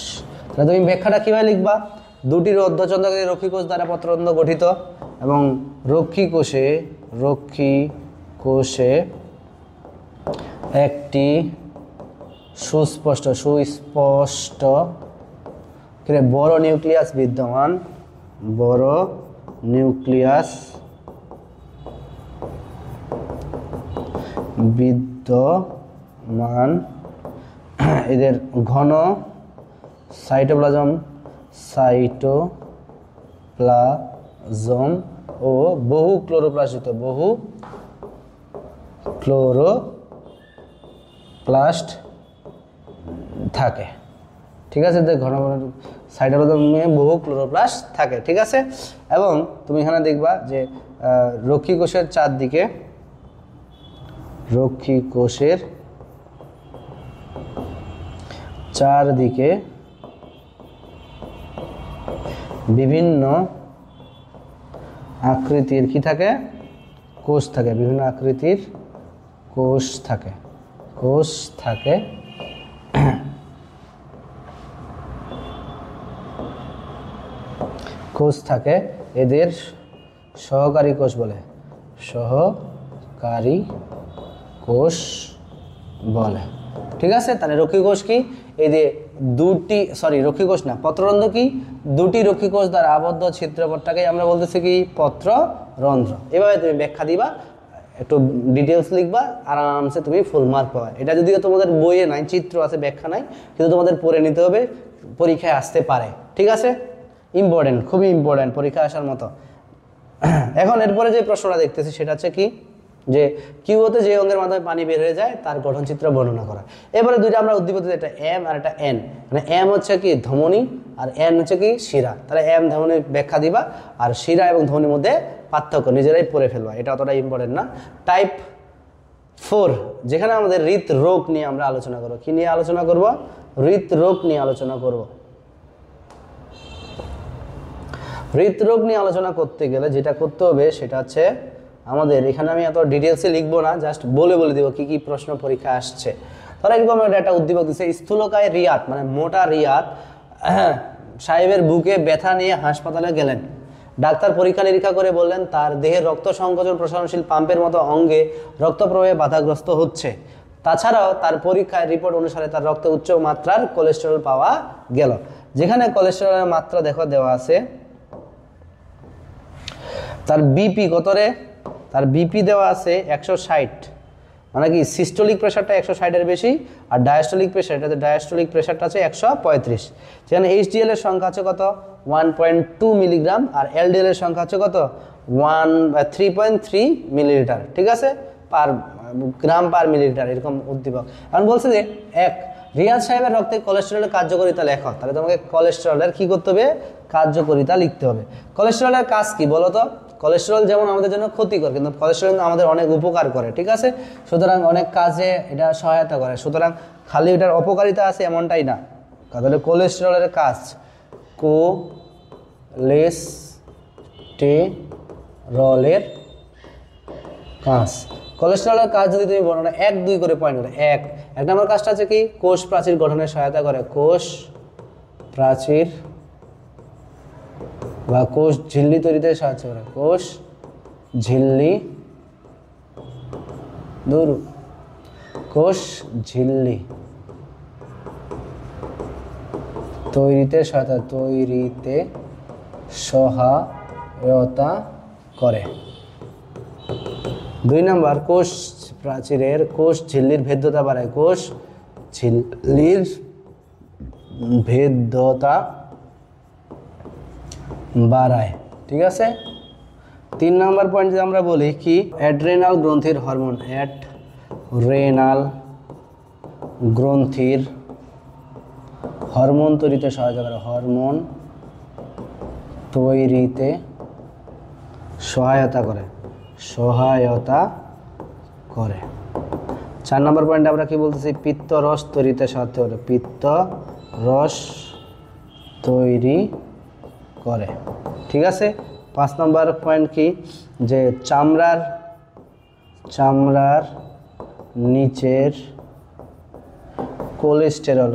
তাহলে তুমি ব্যাখ্যাটা কিভাবে লিখবা? দুটি অর্ধচন্দ্রাকারী রক্ষী কোষ দ্বারা পত্ররন্ধ্র গঠিত, এবং রক্ষী কোষে একটি সুস্পষ্ট বড় নিউক্লিয়াস বিদ্যমান, বড় নিউক্লিয়াস বিদ্যমান। এদের ঘন সাইটোপ্লাজম ও বহু ক্লোরোপ্লাস্ট থাকে। ঠিক আছে? ঘন সাইটোপ্লাজমে বহু ক্লোরোপ্লাস্ট থাকে। ঠিক আছে? এবং তুমি এখানে দেখবা যে রক্ষী কোষের চারদিকে বিভিন্ন আকৃতির কি থাকে? কোষ থাকে। বিভিন্ন আকৃতির কোষ থাকে। এদের সহকারী কোষ বলে। ঠিক আছে? তাহলে রক্ষী কোষ কি? এই যে রক্ষী কোষ না, পত্ররন্ধ্র কি? দুটি রক্ষী কোষ দ্বারা আবদ্ধ ছিদ্রপথটাকে আমরা বলতেছি কি? পত্ররন্ধ্র। এভাবে তুমি ব্যাখ্যা দিবা, একটু ডিটেলস লিখবা, আরামসে তুমি ফুল মার্ক পাবা। এটা যদিও তোমাদের বইয়ে নাই, চিত্র আছে, ব্যাখ্যা নাই, কিন্তু তোমাদের পড়ে নিতে হবে, পরীক্ষায় আসতে পারে। ঠিক আছে? ইম্পর্টেন্ট, খুবই ইম্পর্টেন্ট, পরীক্ষায় আসার মতো। এখন এরপরে যে প্রশ্নটা দেখতেছি সেটা হচ্ছে কি? যে কিউতে যে অঙ্গের মাধ্যমে পানি বের হয়ে যায় তার গঠনচিত্র বর্ণনা করা। এবারে দুইটা আমরা উদ্দীপক, একটা এম আর একটা এন। মানে এম হচ্ছে কি? ধমনী, আর এন হচ্ছে কি? শিরা। তাহলে এম ধমনীর ব্যাখ্যা দিবা, আর শিরা এবং ধমনীর মধ্যে পার্থক্য নিজেরাই পড়ে ফেলবা, এটা অতটা ইম্পর্টেন্ট না। টাইপ 4, যেখানে আমাদের হৃদরোগ নিয়ে আমরা আলোচনা করবো। কি নিয়ে আলোচনা করব? হৃদরোগ নিয়ে আলোচনা করব। হৃদরোগ নিয়ে আলোচনা করতে গেলে যেটা করতে হবে সেটা হচ্ছে আমাদের, এখানে আমি এত ডিটেলসে লিখবো না, জাস্ট বলে দিব কি কি প্রশ্ন পরীক্ষা আসছে। তাহলে এরকম একটা উদ্দীপক দিচ্ছে, স্থূলকায় রিয়াত, মানে মোটা রিয়াত সাহেবের বুকে ব্যথা নিয়ে হাসপাতালে গেলেন। ডাক্তার পরীক্ষা নিরীক্ষা করে বললেন তার দেহের রক্ত সংকোচন প্রসারণশীল পাম্পের মতো অঙ্গে রক্ত প্রবাহে বাধাগ্রস্ত হচ্ছে। তাছাড়াও তার পরীক্ষায় রিপোর্ট অনুসারে তার রক্তে উচ্চ মাত্রার কোলেস্টেরল পাওয়া গেল। যেখানে কোলেস্টেরলের মাত্রা দেওয়া আছে, তার বিপি কত রে? তার বিপি দেওয়া আছে 160, মানে কি সিস্টোলিক প্রেশারটা 160-এর বেশি, আর ডায়াস্টোলিক প্রেশারটা আছে 135। যেখানে এইচডিএল এর সংখ্যা আছে কত? 1.2 মিলিগ্রাম, আর এলডিএল এর সংখ্যা আছে কত? 3.3 মিলিলিটার। ঠিক আছে? পার গ্রাম পার মিলিলিটার, এরকম উদ্দীপক। এখন বলছে যে রিয়াজ সাহেবের রক্তে কোলেস্টেরলের কার্যকারিতা লেখো। তাহলে তোমাকে কোলেস্টেরলের কি করতে হবে? কার্যকারিতা লিখতে হবে। কোলেস্টেরলের কাজ কি বলো তো? কোলেস্টেরল যেমন আমাদের জন্য ক্ষতিকর, কিন্তু কোলেস্টেরল আমাদের অনেক উপকার করে। ঠিক আছে? সুতরাং অনেক কাজে এটা সহায়তা করে। সুতরাং খালি এটার অপকারিতা আছে এমনটাই না। তাহলে কোলেস্টেরলের কাজ, কোলেস্টেরলের কাজ যদি তুমি বর্ণনা 1-2 করে পয়েন্ট করো। এক নম্বর কাজটা আছে কি? কোষ প্রাচীর গঠনে সহায়তা করে। কোষ প্রাচীর বা কোষ ঝিল্লি তৈরিতে সাহায্য করে। কোষ ঝিল্লি তৈরিতে সহায়তা করে। 2 নম্বর, কোষ প্রাচীরের কোষ ঝিল্লির ভেদ্যতা বাড়ায়, কোষ ঝিল্লির ভেদ্যতা বাড়ায়। ঠিক আছে। 3 নম্বর পয়েন্ট যদি আমরা বলি কি, অ্যাড্রেনাল গ্রন্থির হরমোন, অ্যাড্রেনাল গ্রন্থির হরমোন তৈরিতে সহায়তা করে, হরমোন তৈরিতে সহায়তা করে, সহায়তা করে। 4 নম্বর পয়েন্টে আমরা কি বলতেছি, পিত্তরস তৈরিতে সাহায্য করে, পিত্তরস তৈরি করে। ঠিক আছে। 5 নম্বর পয়েন্ট কি, যে চামড়ার নিচের কোলেস্টেরল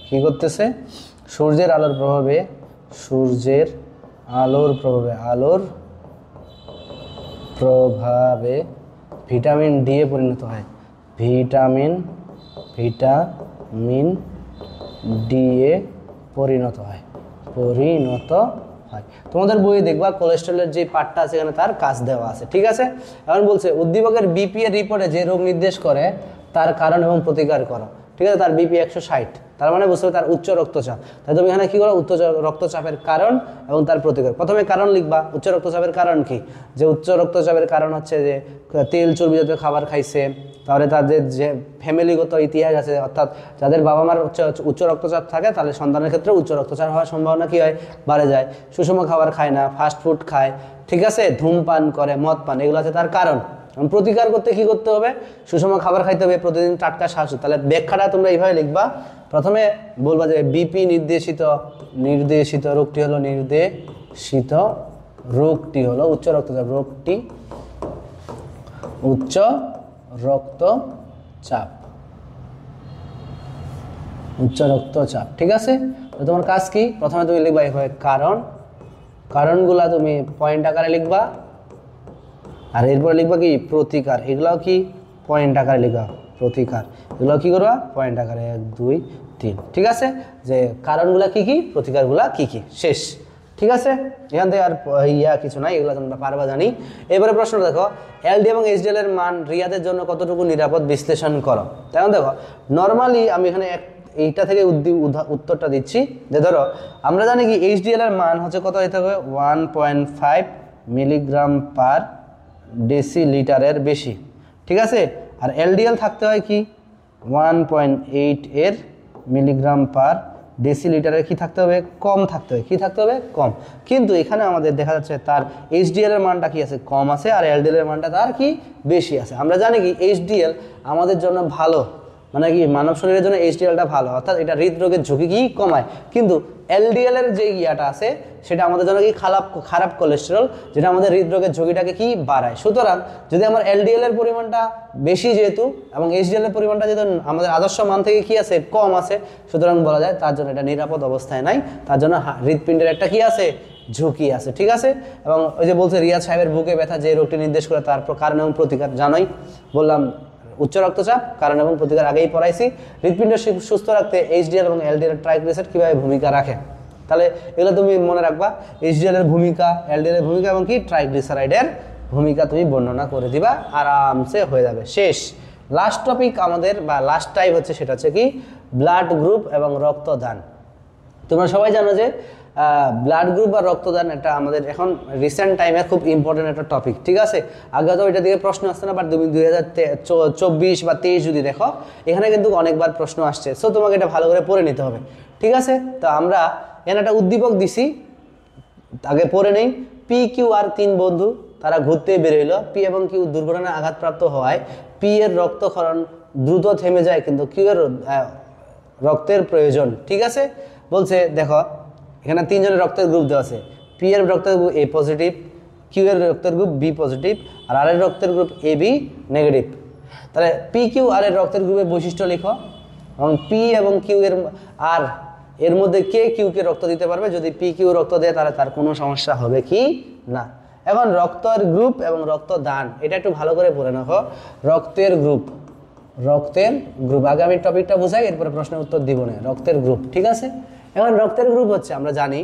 কি করতেছে, সূর্যের আলোর প্রভাবে ভিটামিন ডি এ পরিণত হয়, ভিটামিন ডি এ পরিণত হয়। তোমাদের বইয়ে দেখবা কোলেস্টেরলের যে পার্টটা আছে এখানে তার কাজ দেওয়া আছে। ঠিক আছে। এখন বলছে উদ্দীপকের বিপি এর রিপোর্টে যে রোগ নির্দেশ করে তার কারণ এবং প্রতিকার করো। ঠিক আছে। তার বিপি 160, তার মানে বুঝতে হবে তার উচ্চ রক্তচাপ। তাই তুমি এখানে কি করো, উচ্চ রক্তচাপের কারণ এবং তার প্রতিকার। প্রথমে কারণ লিখবা, উচ্চ রক্তচাপের কারণ কি, যে উচ্চ রক্তচাপের কারণ হচ্ছে যে তেল চর্বি জাতীয় খাবার খাইছে, তাহলে তাদের যে ফ্যামিলিগত ইতিহাস আছে, অর্থাৎ যাদের বাবা মার উচ্চ রক্তচাপ থাকে তাহলে সন্তানের ক্ষেত্রে উচ্চ রক্তচাপ হওয়ার সম্ভাবনা কি হয়, বাড়ে যায়। সুষম খাবার খায় না, ফাস্ট ফুড খায়। ঠিক আছে। ধূমপান করে, মদ পান, এগুলো আছে তার কারণ। প্রতিকার করতে কি করতে হবে, সুষম খাবার খাইতে হবে, প্রতিদিন টাটকা শ্বাস। তাহলে ব্যাখ্যাটা তোমরা এইভাবে লিখবা। প্রথমে বলবা যে বিপি নির্দেশিত রোগটি হলো উচ্চ রক্তচাপ, উচ্চ রক্তচাপ। ঠিক আছে। তো তোমার কাজ কি, প্রথমে তুমি লিখবা এইভাবে কারণগুলা তুমি পয়েন্ট আকারে লিখবা, আর এরপরে লিখবা কি প্রতিকার, এগুলাও কি পয়েন্ট আকারে লিখবা, প্রতিকার এগুলো কি করবা পয়েন্ট আকারে 1 2 3। ঠিক আছে। যে কারণগুলা কি কি, প্রতিকারগুলা কি কি, শেষ। ঠিক আছে। এখান থেকে আর কিছু নাই, এগুলো তোমরা পারবা জানি। এবারে প্রশ্ন দেখো, এলডি এবং এইচডিএল এর মান রিয়াদের জন্য কতটুকু নিরাপদ বিশ্লেষণ করো। তেমন দেখো, নর্মালি আমি এখানে এইটা থেকে উত্তরটা দিচ্ছি, যে ধরো আমরা জানি কি এইচডিএল এর মান হচ্ছে কত হইতে হবে, 1.5 মিলিগ্রাম পার ডেসিলিটারের বেশি। ঠিক আছে। আর এলডিএল থাকতে হয় কি 1.8 এর মিলিগ্রাম পার ডেসিলিটারের কি থাকতে হবে, কম থাকতে হবে। কি থাকতে হবে, কম। কিন্তু এখানে আমাদের দেখা যাচ্ছে তার এইচডিএল এর মানটা কি আছে, কম আছে, আর এলডিএল এর মানটা তার কি বেশি আছে। আমরা জানি কি এইচডিএল আমাদের জন্য ভালো, মানে কি মানব শরীরের জন্য এইচডিএলটা ভালো, অর্থাৎ এটা হৃদরোগের ঝুঁকি কি কমায়। কিন্তু এলডিএল এর যে ইয়াটা আছে সেটা আমাদের জন্য কি খারাপ কোলেস্টেরল, যেটা আমাদের হৃদরোগের ঝুঁকিটাকে কি বাড়ায়। সুতরাং যদি আমার এলডিএল এর পরিমাণটা বেশি যেহেতু এবং এইচডিএল এর পরিমাণটা যেহেতু আমাদের আদর্শ মান থেকে কি আছে, কম আছে, সুতরাং বলা যায় তার জন্য এটা নিরাপদ অবস্থায় নাই, তার জন্য হৃদপিণ্ডের একটা কি আছে, ঝুঁকি আছে। ঠিক আছে। এবং ওই যে বলছে রিয়াজ সাহেবের বুকে ব্যথা যে রোগটি নির্দেশ করে তার কারণ এবং প্রতিকার জানোই, বললাম উচ্চ রক্তচাপ, কারণ এবং প্রতিকার আগেই পড়াইছি। হৃদপিণ্ড সুস্থ রাখতে এইচডিএল এবং এলডিএল ট্রাইগ্লিসারাইড কিভাবে ভূমিকা রাখে, তাহলে এগুলো তুমি মনে রাখবা। এইচডিএল এর ভূমিকা, এলডিএল এর ভূমিকা এবং কি ট্রাইগ্লিসারাইডের ভূমিকা তুমি বর্ণনা করে দিবা, আরামসে হয়ে যাবে, শেষ। লাস্ট টপিক আমাদের বা লাস্ট টাইপ হচ্ছে, সেটা হচ্ছে কি ব্লাড গ্রুপ এবং রক্তদান। তোমরা সবাই জানো যে ব্লাড গ্রুপ বা রক্তদান এটা আমাদের এখন রিসেন্ট টাইমে খুব ইম্পর্টেন্ট একটা টপিক। ঠিক আছে। আগে তো এটা দিকে প্রশ্ন আসছে না, বাট তুমি 2024 বা 23 যদি দেখো, এখানে কিন্তু অনেকবার প্রশ্ন আসছে। সো তোমাকে এটা ভালো করে পড়ে নিতে হবে। ঠিক আছে। তো আমরা এখানে একটা উদ্দীপক দিছি, আগে পড়ে নেই। পি কিউ আর 3 বন্ধু তারা ঘুরতে বেরোইল। পি এবং কিউ দুর্ঘটনায় আঘাতপ্রাপ্ত হওয়ায় পি এর রক্তক্ষরণ দ্রুত থেমে যায়, কিন্তু কিউ এর রক্তের প্রয়োজন। ঠিক আছে। বলছে দেখো এখানে 3 জনের রক্তের গ্রুপ দেওয়া আছে। পি এর রক্তের গ্রুপ এ পজিটিভ, কিউ এর রক্তের গ্রুপ বি পজিটিভ, আর আর এর রক্তের গ্রুপ এ বি নেগেটিভ। তাহলে পি কিউ আর এর রক্তের গ্রুপের বৈশিষ্ট্য লিখো, এবং পি এবং কিউ এর আর এর মধ্যে কে কিউকে রক্ত দিতে পারবে। যদি পি কিউ রক্ত দেয় তাহলে তার কোনো সমস্যা হবে কি না। এখন রক্তের গ্রুপ এবং রক্তদান এটা একটু ভালো করে পড়ে নাও। রক্তের গ্রুপ আগে আমি টপিকটা বুঝাই, এরপরে প্রশ্নের উত্তর দিব না। রক্তের গ্রুপ, ঠিক আছে। এখন রক্তের গ্রুপ হচ্ছে আমরা জানি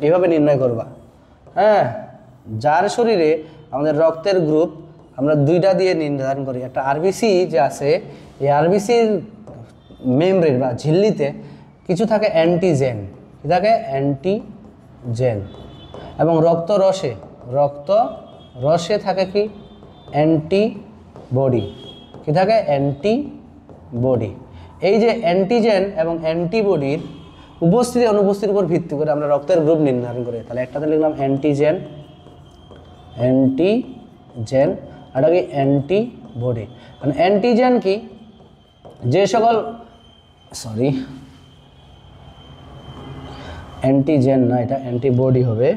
এভাবে নির্ণয় করবা, হ্যাঁ, যার শরীরে আমাদের রক্তের গ্রুপ আমরা দুইটা দিয়ে নির্ধারণ করি। একটা আরবিসি যে আছে, এই আরবিসির মেমব্রেন বা ঝিল্লিতে কিছু থাকে অ্যান্টিজেন, কি থাকে অ্যান্টিজেন, এবং রক্ত রসে থাকে কি অ্যান্টিবডি, কি থাকে অ্যান্টিবডি। এই যে অ্যান্টিজেন এবং অ্যান্টিবডির উপস্থিতি অনুপস্থিতির উপর ভিত্তি করে আমরা রক্তের গ্রুপ নির্ধারণ করি। তাহলে একটাতে লিখলাম অ্যান্টিজেন আর কি অ্যান্টিবডি। মানে অ্যান্টিজেন কি, যে সকল অ্যান্টিজেন না, এটা অ্যান্টিবডি হবে,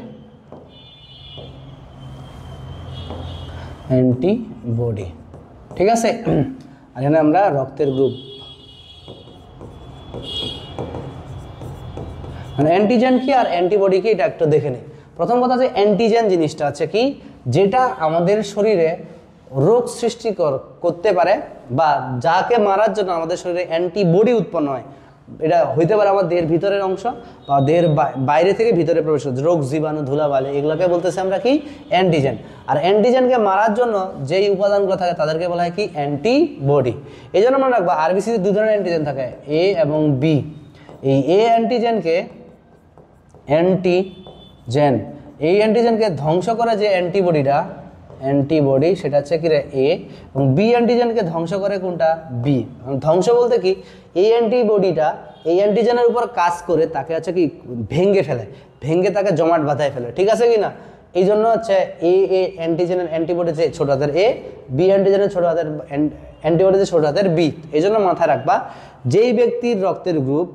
অ্যান্টিবডি, ঠিক আছে। আর এখানে আমরা রক্তের গ্রুপ, মানে অ্যান্টিজেন কি আর অ্যান্টিবডি কি এটা একটু দেখে নিই। প্রথম কথা যে অ্যান্টিজেন জিনিসটা আছে কি, যেটা আমাদের শরীরে রোগ সৃষ্টি করতে পারে বা যাকে মারার জন্য আমাদের শরীরে অ্যান্টিবডি উৎপন্ন হয়। এটা হইতে পারে আমার দেহের ভিতরের অংশ বা দেহের বাইরে থেকে ভিতরে প্রবেশ করছে, রোগ জীবাণু ধুলাবালি, এগুলোকে বলতেছে আমরা কি অ্যান্টিজেন। আর অ্যান্টিজেনকে মারার জন্য যেই উপাদানগুলো থাকে তাদেরকে বলা হয় কি অ্যান্টিবডি। এই জন্য মনে রাখবো আরবিসিতে দুই ধরনের অ্যান্টিজেন থাকে, এ এবং বি। এই এ অ্যান্টিজেনকে এই অ্যান্টিজেনকে ধ্বংস করে যে অ্যান্টিবডি সেটা হচ্ছে কি রে এ, এবং বি অ্যান্টিজেনকে ধ্বংস করে কোনটা বি। ধ্বংস বলতে কি, এই অ্যান্টিবডিটা এই অ্যান্টিজেনের উপর কাজ করে তাকে হচ্ছে কি ভেঙে তাকে জমাট বাঁধায় ফেলে, ঠিক আছে কি না। এই জন্য হচ্ছে এ অ্যান্টিজেনের অ্যান্টিবডি যে ছোট হাতের এ, বি অ্যান্টিজেনের ছোট হাতের অ্যান্টিবডি যে ছোট হাতের বি। এই জন্য মাথায় রাখবা যেই ব্যক্তির রক্তের গ্রুপ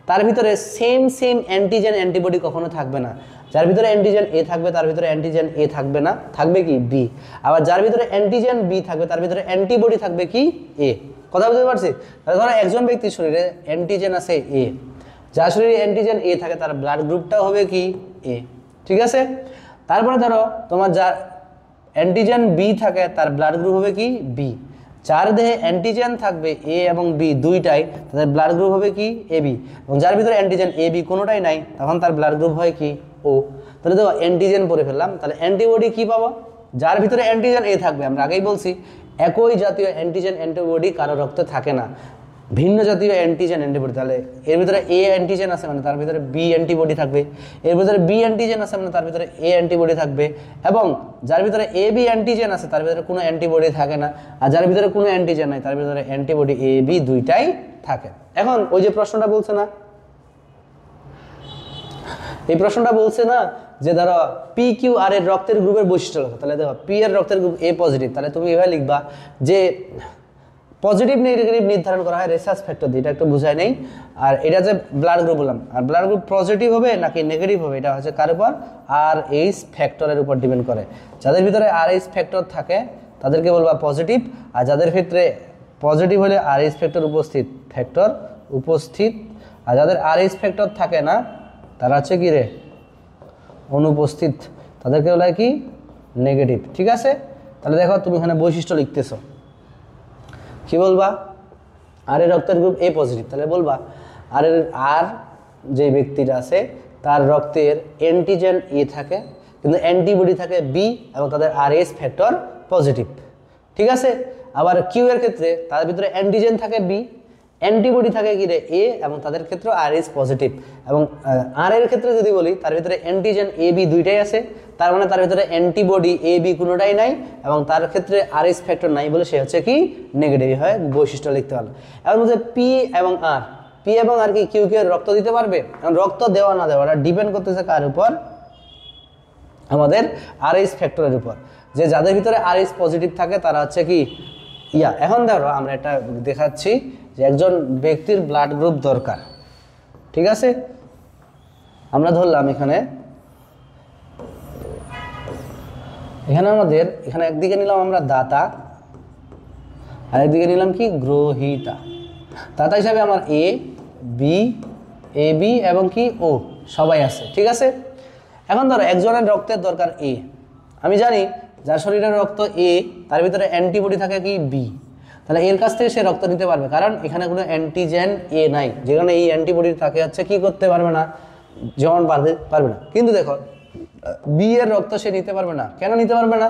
তার ভিতরে সেম অ্যান্টিজেন অ্যান্টিবডি কখনো থাকবে না। যার ভিতরে অ্যান্টিজেন এ থাকবে তার ভিতরে অ্যান্টিজেন এ থাকবে না, থাকবে কি বি। আবার যার ভিতরে অ্যান্টিজেন বি থাকবে তার ভিতরে অ্যান্টিবডি থাকবে কি এ। কথা বুঝতে পারছি? তাহলে ধরো একজন ব্যক্তির শরীরে অ্যান্টিজেন আছে এ, যার শরীরে অ্যান্টিজেন এ থাকে তার ব্লাড গ্রুপটাও হবে কি এ, ঠিক আছে। তারপরে ধরো তোমার যার অ্যান্টিজেন বি থাকে তার ব্লাড গ্রুপ হবে কি বি। যার দেহে অ্যান্টিজেন থাকবে এ এবং বি দুইটাই, তাদের ব্লাড গ্রুপ হবে কি এ বি। এবং যার ভিতরে অ্যান্টিজেন এ বি কোনোটাই নাই তখন তার ব্লাড গ্রুপ হয় কি ও। তাহলে দেখো অ্যান্টিজেন পড়ে ফেললাম, তাহলে অ্যান্টিবডি কি পাবো, যার ভিতরে অ্যান্টিজেন এ থাকবে। আমরা আগেই বলছি একই জাতীয় অ্যান্টিজেন অ্যান্টিবডি কারো রক্তে থাকে না, ভিন্ন জাতীয় অ্যান্টিজেন অ্যান্টিবডি। তাহলে এর ভিতরে এ অ্যান্টিজেন আছে মানে তার ভিতরে বি অ্যান্টিবডি থাকবে, এর ভিতরে বি অ্যান্টিজেন আছে মানে তার ভিতরে এ অ্যান্টিবডি থাকবে, এবং যার ভিতরে এ বি অ্যান্টিজেন আছে তার ভিতরে কোনো অ্যান্টিবডি থাকে না, আর যার ভিতরে কোনো অ্যান্টিজেন নাই তার ভিতরে অ্যান্টিবডি এ বি দুইটাই থাকে। এখন ওই যে প্রশ্নটা বলছে না, এই প্রশ্নটা বলছে না যে ধরো পি কিউ আর এর রক্তের গ্রুপের বৈশিষ্ট্য লেখো। তাহলে দেখো পি এর রক্তের গ্রুপ এ পজিটিভ, তাহলে তুমি এভাবে লিখবা যে পজিটিভ নেগেটিভ নির্ধারণ করা হয় রেসার্চ ফ্যাক্টর দিয়ে, এটা একটু বুঝাই নেই। আর এটা যে ব্লাড গ্রুপ বললাম, আর ব্লাড গ্রুপ পজিটিভ হবে নাকি নেগেটিভ হবে এটা হচ্ছে কার উপর, আর এইচ ফ্যাক্টরের উপর ডিপেন্ড করে। যাদের ভিতরে আর এইচ ফ্যাক্টর থাকে তাদেরকে বলবা পজিটিভ, আর যাদের ক্ষেত্রে পজিটিভ হলে আর এইচ ফ্যাক্টর উপস্থিত, আর যাদের আর এইচ ফ্যাক্টর থাকে না তারা হচ্ছে কি রে অনুপস্থিত, তাদেরকে বলা হয় কি নেগেটিভ, ঠিক আছে। তাহলে দেখো তুমি এখানে বৈশিষ্ট্য লিখতেছো, কি বলবা, আর এর রক্তের গ্রুপ এ পজিটিভ, তাহলে বলবা আর যে ব্যক্তিটা আছে তার রক্তের অ্যান্টিজেন এ থাকে কিন্তু অ্যান্টিবডি থাকে বি এবং তাদের আর এস ফ্যাক্টর পজিটিভ, ঠিক আছে। আবার কিউ এর ক্ষেত্রে তাদের ভিতরে অ্যান্টিজেন থাকে বি, অ্যান্টিবডি থাকে কি রে এ এবং তাদের ক্ষেত্রে আর এস পজিটিভ। এবং আর এর ক্ষেত্রে যদি বলি তার ভিতরে অ্যান্টিজেন এ বি দুইটাই আছে, তার মানে তার ভিতরে অ্যান্টিবডি এ বি কোনোটাই নাই এবং তার ক্ষেত্রে আর এস ফ্যাক্টর নাই বলে সে হচ্ছে কি নেগেটিভ হয়, বৈশিষ্ট্য লিখতে পারলো। এখন বলছে পি এবং আর কি কিউ কে রক্ত দিতে পারবে। এখন রক্ত দেওয়া না দেওয়াটা ডিপেন্ড করতেছে কার উপর, আমাদের আর এস ফ্যাক্টরের উপর। যে যাদের ভিতরে আর এস পজিটিভ থাকে তারা হচ্ছে কি এখন ধরো আমরা এটা দেখাচ্ছি যে একজন ব্যক্তির ব্লাড গ্রুপ দরকার, ঠিক আছে। আমরা ধরলাম এখানে আমাদের এখানে একদিকে নিলাম আমরা দাতা আর একদিকে নিলাম কি গ্রহীতা। দাতা হিসাবে আমার এ বি এবং কি ও সবাই আছে, ঠিক আছে। এখন ধরো একজনের রক্তের দরকার এ, আমি জানি যার শরীরের রক্ত এ তার ভিতরে অ্যান্টিবডি থাকে কি বি, তাহলে এর কাছ থেকে সে রক্ত নিতে পারবে কারণ এখানে কোনো অ্যান্টিজেন এ নাই, যেখানে এই অ্যান্টিবডি থাকে হচ্ছে কি করতে পারবে না, জমাট বাঁধতে পারবে না। কিন্তু দেখো বি এর রক্ত সে নিতে পারবে না। কেন নিতে পারবে না?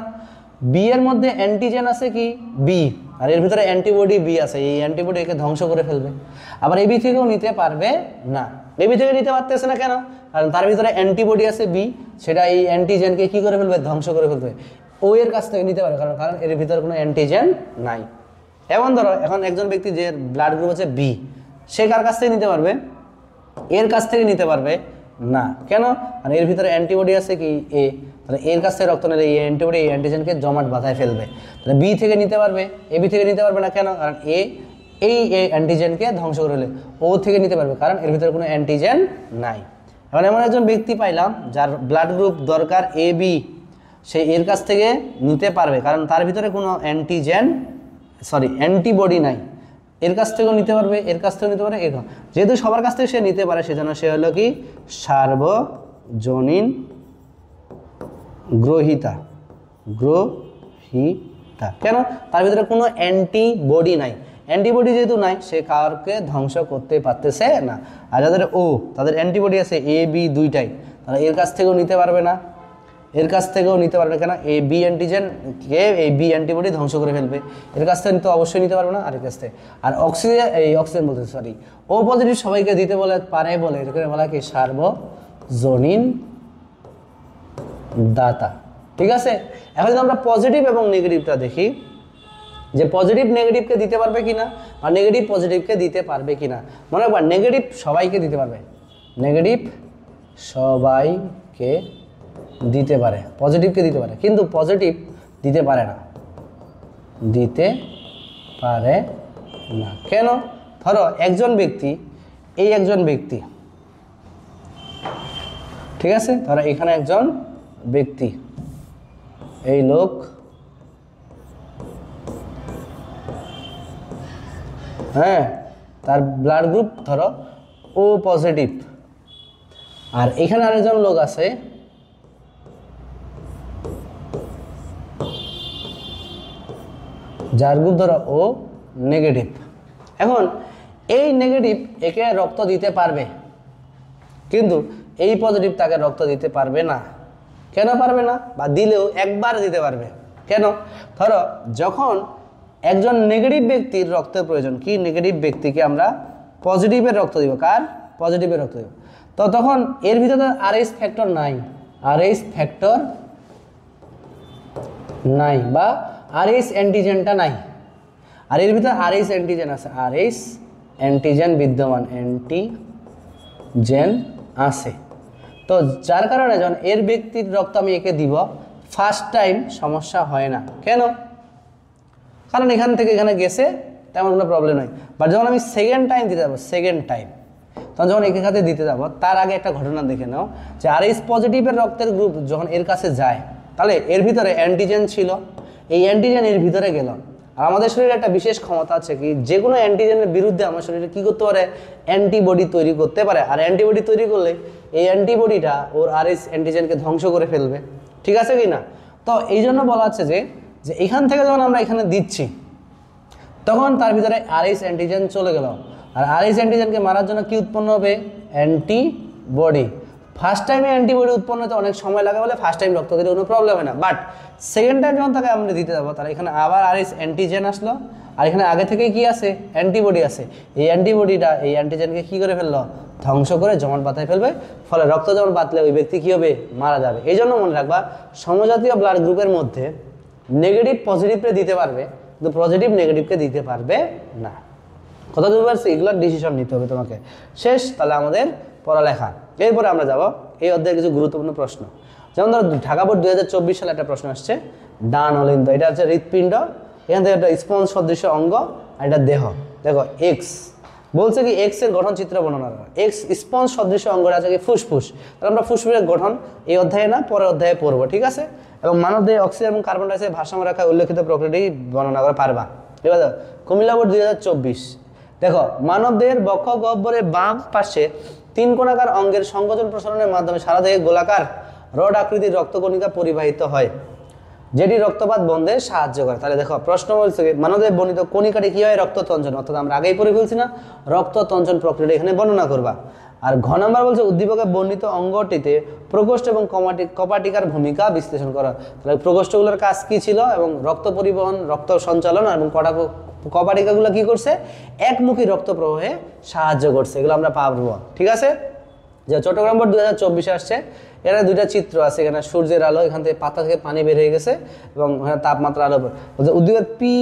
বি এর মধ্যে অ্যান্টিজেন আছে কি বি, আর এর ভিতরে অ্যান্টিবডি বি আছে, এই অ্যান্টিবডি একে ধ্বংস করে ফেলবে। আবার এবি থেকেও নিতে পারবে না। এবি থেকে নিতে পারতেছে না কেন? কারণ তার ভিতরে অ্যান্টিবডি আছে বি, সেটা এই অ্যান্টিজেনকে কি করে ফেলবে? ধ্বংস করে ফেলবে। ও এর কাছ থেকে নিতে পারবে, কারণ এর ভিতরে কোনো অ্যান্টিজেন নাই। এমন ধরো এখন একজন ব্যক্তি যে ব্লাড গ্রুপ আছে বি, সে কার কাছ থেকে নিতে পারবে? এর কাছ থেকে নিতে পারবে না। কেন? কারণ এর ভিতরে অ্যান্টিবডি আছে কি এ, তাহলে এর কাছ থেকে রক্ত নিলে এই অ্যান্টিবডি এই অ্যান্টিজেনকে জমাট বাঁধায় ফেলবে। তাহলে বি থেকে নিতে পারবে, এ বি থেকে নিতে পারবে না। কেন? কারণ এই অ্যান্টিজেনকে ধ্বংস করে ফেলে। ও থেকে নিতে পারবে, কারণ এর ভিতরে কোনো অ্যান্টিজেন নাই। এখন এমন একজন ব্যক্তি পাইলাম যার ব্লাড গ্রুপ দরকার এ বি, সে এর কাছ থেকে নিতে পারবে, কারণ তার ভিতরে কোনো অ্যান্টিবডি নাই। এর কাছ থেকেও নিতে পারবে, এর কাছ থেকেও নিতে পারে, এরকম। যেহেতু সবার কাছ থেকে সে নিতে পারে, সেজন্য সে হলো কি সার্বজনীন গ্রহিতা। কেন? তার ভিতরে কোনো অ্যান্টিবডি নাই। অ্যান্টিবডি যেহেতু নাই, সে কাউকে ধ্বংস করতে পারতেছে না। আর যাদের ও, তাদের অ্যান্টিবডি আছে এ বি দুইটাই, তাহলে এর কাছ থেকেও নিতে পারবে না, এর কাছ থেকেও নিতে পারবে। কেন? এই বি অ্যান্টিজেনকে এই বি অ্যান্টিবডি ধ্বংস করে ফেলবে। এর কাছ থেকে তো অবশ্যই নিতে পারবে না, আর এর কাছ থেকে। আর অক্সিজেন বলতে ও পজিটিভ সবাইকে দিতে পারে বলে এটাকে বলা কি সার্বজনীন দাতা। ঠিক আছে? এখন যদি আমরা পজিটিভ এবং নেগেটিভটা দেখি, যে পজিটিভ নেগেটিভকে দিতে পারবে কিনা, আর নেগেটিভ পজিটিভকে দিতে পারবে কিনা। মনে রাখবা, নেগেটিভ সবাইকে দিতে পারবে, নেগেটিভ সবাইকে দিতে পারে, পজিটিভকে দিতে পারে, কিন্তু পজিটিভ দিতে পারে না, কেন? ধরো একজন ব্যক্তি, এই একজন ব্যক্তি, ঠিক আছে, ধরো এখানে একজন ব্যক্তি, এই লোক, হ্যাঁ, তার ব্লাড গ্রুপ ধরো ও পজিটিভ, আর এখানে আরেকজন লোক আছে যার গ্রুপ ধরো ও নেগেটিভ। এখন এই নেগেটিভ একে রক্ত দিতে পারবে, কিন্তু এই পজিটিভ তাকে রক্ত দিতে পারবে না। কেন পারবে না? বা দিলেও একবার দিতে পারবে। কেন? ধরো যখন একজন নেগেটিভ ব্যক্তির রক্তের প্রয়োজন, কি নেগেটিভ ব্যক্তিকে আমরা পজিটিভের রক্ত দিব, কার? পজিটিভের রক্ত দিব, তো তখন এর ভিতরে আরএইচ ফ্যাক্টর নাই, আরএইচ ফ্যাক্টর নাই, বা আরএইচ অ্যান্টিজেনটা নাই। আর এর ভিতরে আরএইচ অ্যান্টিজেন আছে, আরএইচ অ্যান্টিজেন বিদ্যমান, অ্যান্টিজেন আছে। তো যার কারণে যখন এর ব্যক্তির রক্ত আমি একে দিব, ফার্স্ট টাইম সমস্যা হয় না। কেন? কারণ এখান থেকে এখানে গেছে, তেমন কোনো প্রবলেম নয়। বাট যখন আমি সেকেন্ড টাইম দিতে যাবো, তখন যখন একে কাছে দিতে যাবো, তার আগে একটা ঘটনা দেখে নাও, যে আরএইচ পজিটিভের রক্তের গ্রুপ যখন এর কাছে যায়, তাহলে এর ভিতরে অ্যান্টিজেন ছিল, এই অ্যান্টিজেন এর ভিতরে গেল। আর আমাদের শরীরে একটা বিশেষ ক্ষমতা আছে কি, যে কোনো অ্যান্টিজেনের বিরুদ্ধে আমার শরীরে কী করতে পারে? অ্যান্টিবডি তৈরি করতে পারে। আর অ্যান্টিবডি তৈরি করলে এই অ্যান্টিবডিটা ওর আরএইচ অ্যান্টিজেনকে ধ্বংস করে ফেলবে। ঠিক আছে কি না? তো এই জন্য বলা হচ্ছে যে এখান থেকে যখন আমরা এখানে দিচ্ছি, তখন তার ভিতরে আরএইচ অ্যান্টিজেন চলে গেল। আর আরএইচ অ্যান্টিজেনকে মারার জন্য কি উৎপন্ন হবে? অ্যান্টিবডি। ফার্স্ট টাইমে অ্যান্টিবডি উৎপন্ন হতে অনেক সময় লাগে বলে ফার্স্ট টাইম রক্ত দিলে কোনো প্রবলেম হয় না। বাট সেকেন্ড টাইম যখন তাকে আমরা দিতে যাবো, তাহলে এখানে আবার আরএইচ অ্যান্টিজেন আসলো, আর এখানে আগে থেকেই কি আছে? অ্যান্টিবডি আছে। এই অ্যান্টিবডিটা এই অ্যান্টিজেনকে কী করে ফেললো? ধ্বংস করে জমাট বাঁধায় ফেলবে। ফলে রক্ত জমাট বাঁধলে ওই ব্যক্তি কী হবে? মারা যাবে। এই জন্য মনে রাখবা, সমজাতীয় ব্লাড গ্রুপের মধ্যে নেগেটিভ পজিটিভকে দিতে পারবে, কিন্তু পজিটিভ নেগেটিভকে দিতে পারবে না। কথা বুঝতে পারছি? এগুলোর ডিসিশন নিতে হবে তোমাকে। শেষ তাহলে আমাদের পড়ালেখা। এরপরে আমরা যাব এই অধ্যায়ের কিছু গুরুত্বপূর্ণ প্রশ্ন। যেমন ধরো ঢাকা বোর্ড 2024 সালে একটা প্রশ্ন আসছে, ডান অলিন্দ, এটা হচ্ছে হৃৎপিণ্ড, এখান থেকে একটা স্পঞ্জ সদৃশ অঙ্গ, আর এটা দেহ। দেখো এক্স বলছে কি এক্স এর গঠন চিত্র বর্ণনা করা। এক্স স্পঞ্জ সদৃশ অঙ্গটা আছে কি ফুসফুস। তাহলে আমরা ফুসফুসের গঠন এই অধ্যায়ে না পরের অধ্যায়ে পড়বো। ঠিক আছে? এবং মানবদেহে অক্সিজেন এবং কার্বন ডাই অক্সাইডের ভারসাম্য রাখার উল্লেখিত প্রক্রিয়াটি বর্ণনা করে পারবা। এবার কুমিল্লা বোর্ড 2024 দেখো, মানবদেহের বক্ষ গহ্বরের বাম পাশে 3 কোণাকার অঙ্গের সংকোচন প্রসারণের মাধ্যমে সারা দেহে গোলাকার রড আকৃতির রক্তকণিকা পরিবাহিত হয়। যেটি রক্তপাত বন্ধে সাহায্য করে। তাহলে দেখো প্রশ্ন বলছে মানবদেহে বর্ণিত কণিকাটি কি হয় রক্ততঞ্চন, অর্থাৎ আমরা আগেই পড়ে ফেলছি না, রক্ততঞ্চন প্রক্রিয়াটা এখানে বর্ণনা করবা। আর ঘ নাম্বার বলছে উদ্দীপকে বর্ণিত অঙ্গটিতে প্রকোষ্ঠ এবং কপাটিকার ভূমিকা বিশ্লেষণ করা। তাহলে প্রকোষ্ঠগুলোর কাজ কি ছিল এবং রক্ত পরিবহন, রক্ত সঞ্চালন এবং কপাটিকাগুলো কি করছে, একমুখী রক্ত প্রবাহে সাহায্য করছে, এগুলো আমরা পাবো। ঠিক আছে, যে চট্টগ্রাম বোর্ড 2024 আসছে, এখানে দুইটা চিত্র আছে, এখানে সূর্যের আলো, এখান থেকে পাতা থেকে পানি বের হয়ে গেছে এবং এখানে তাপমাত্রা আলো। উদ্দীপকের পি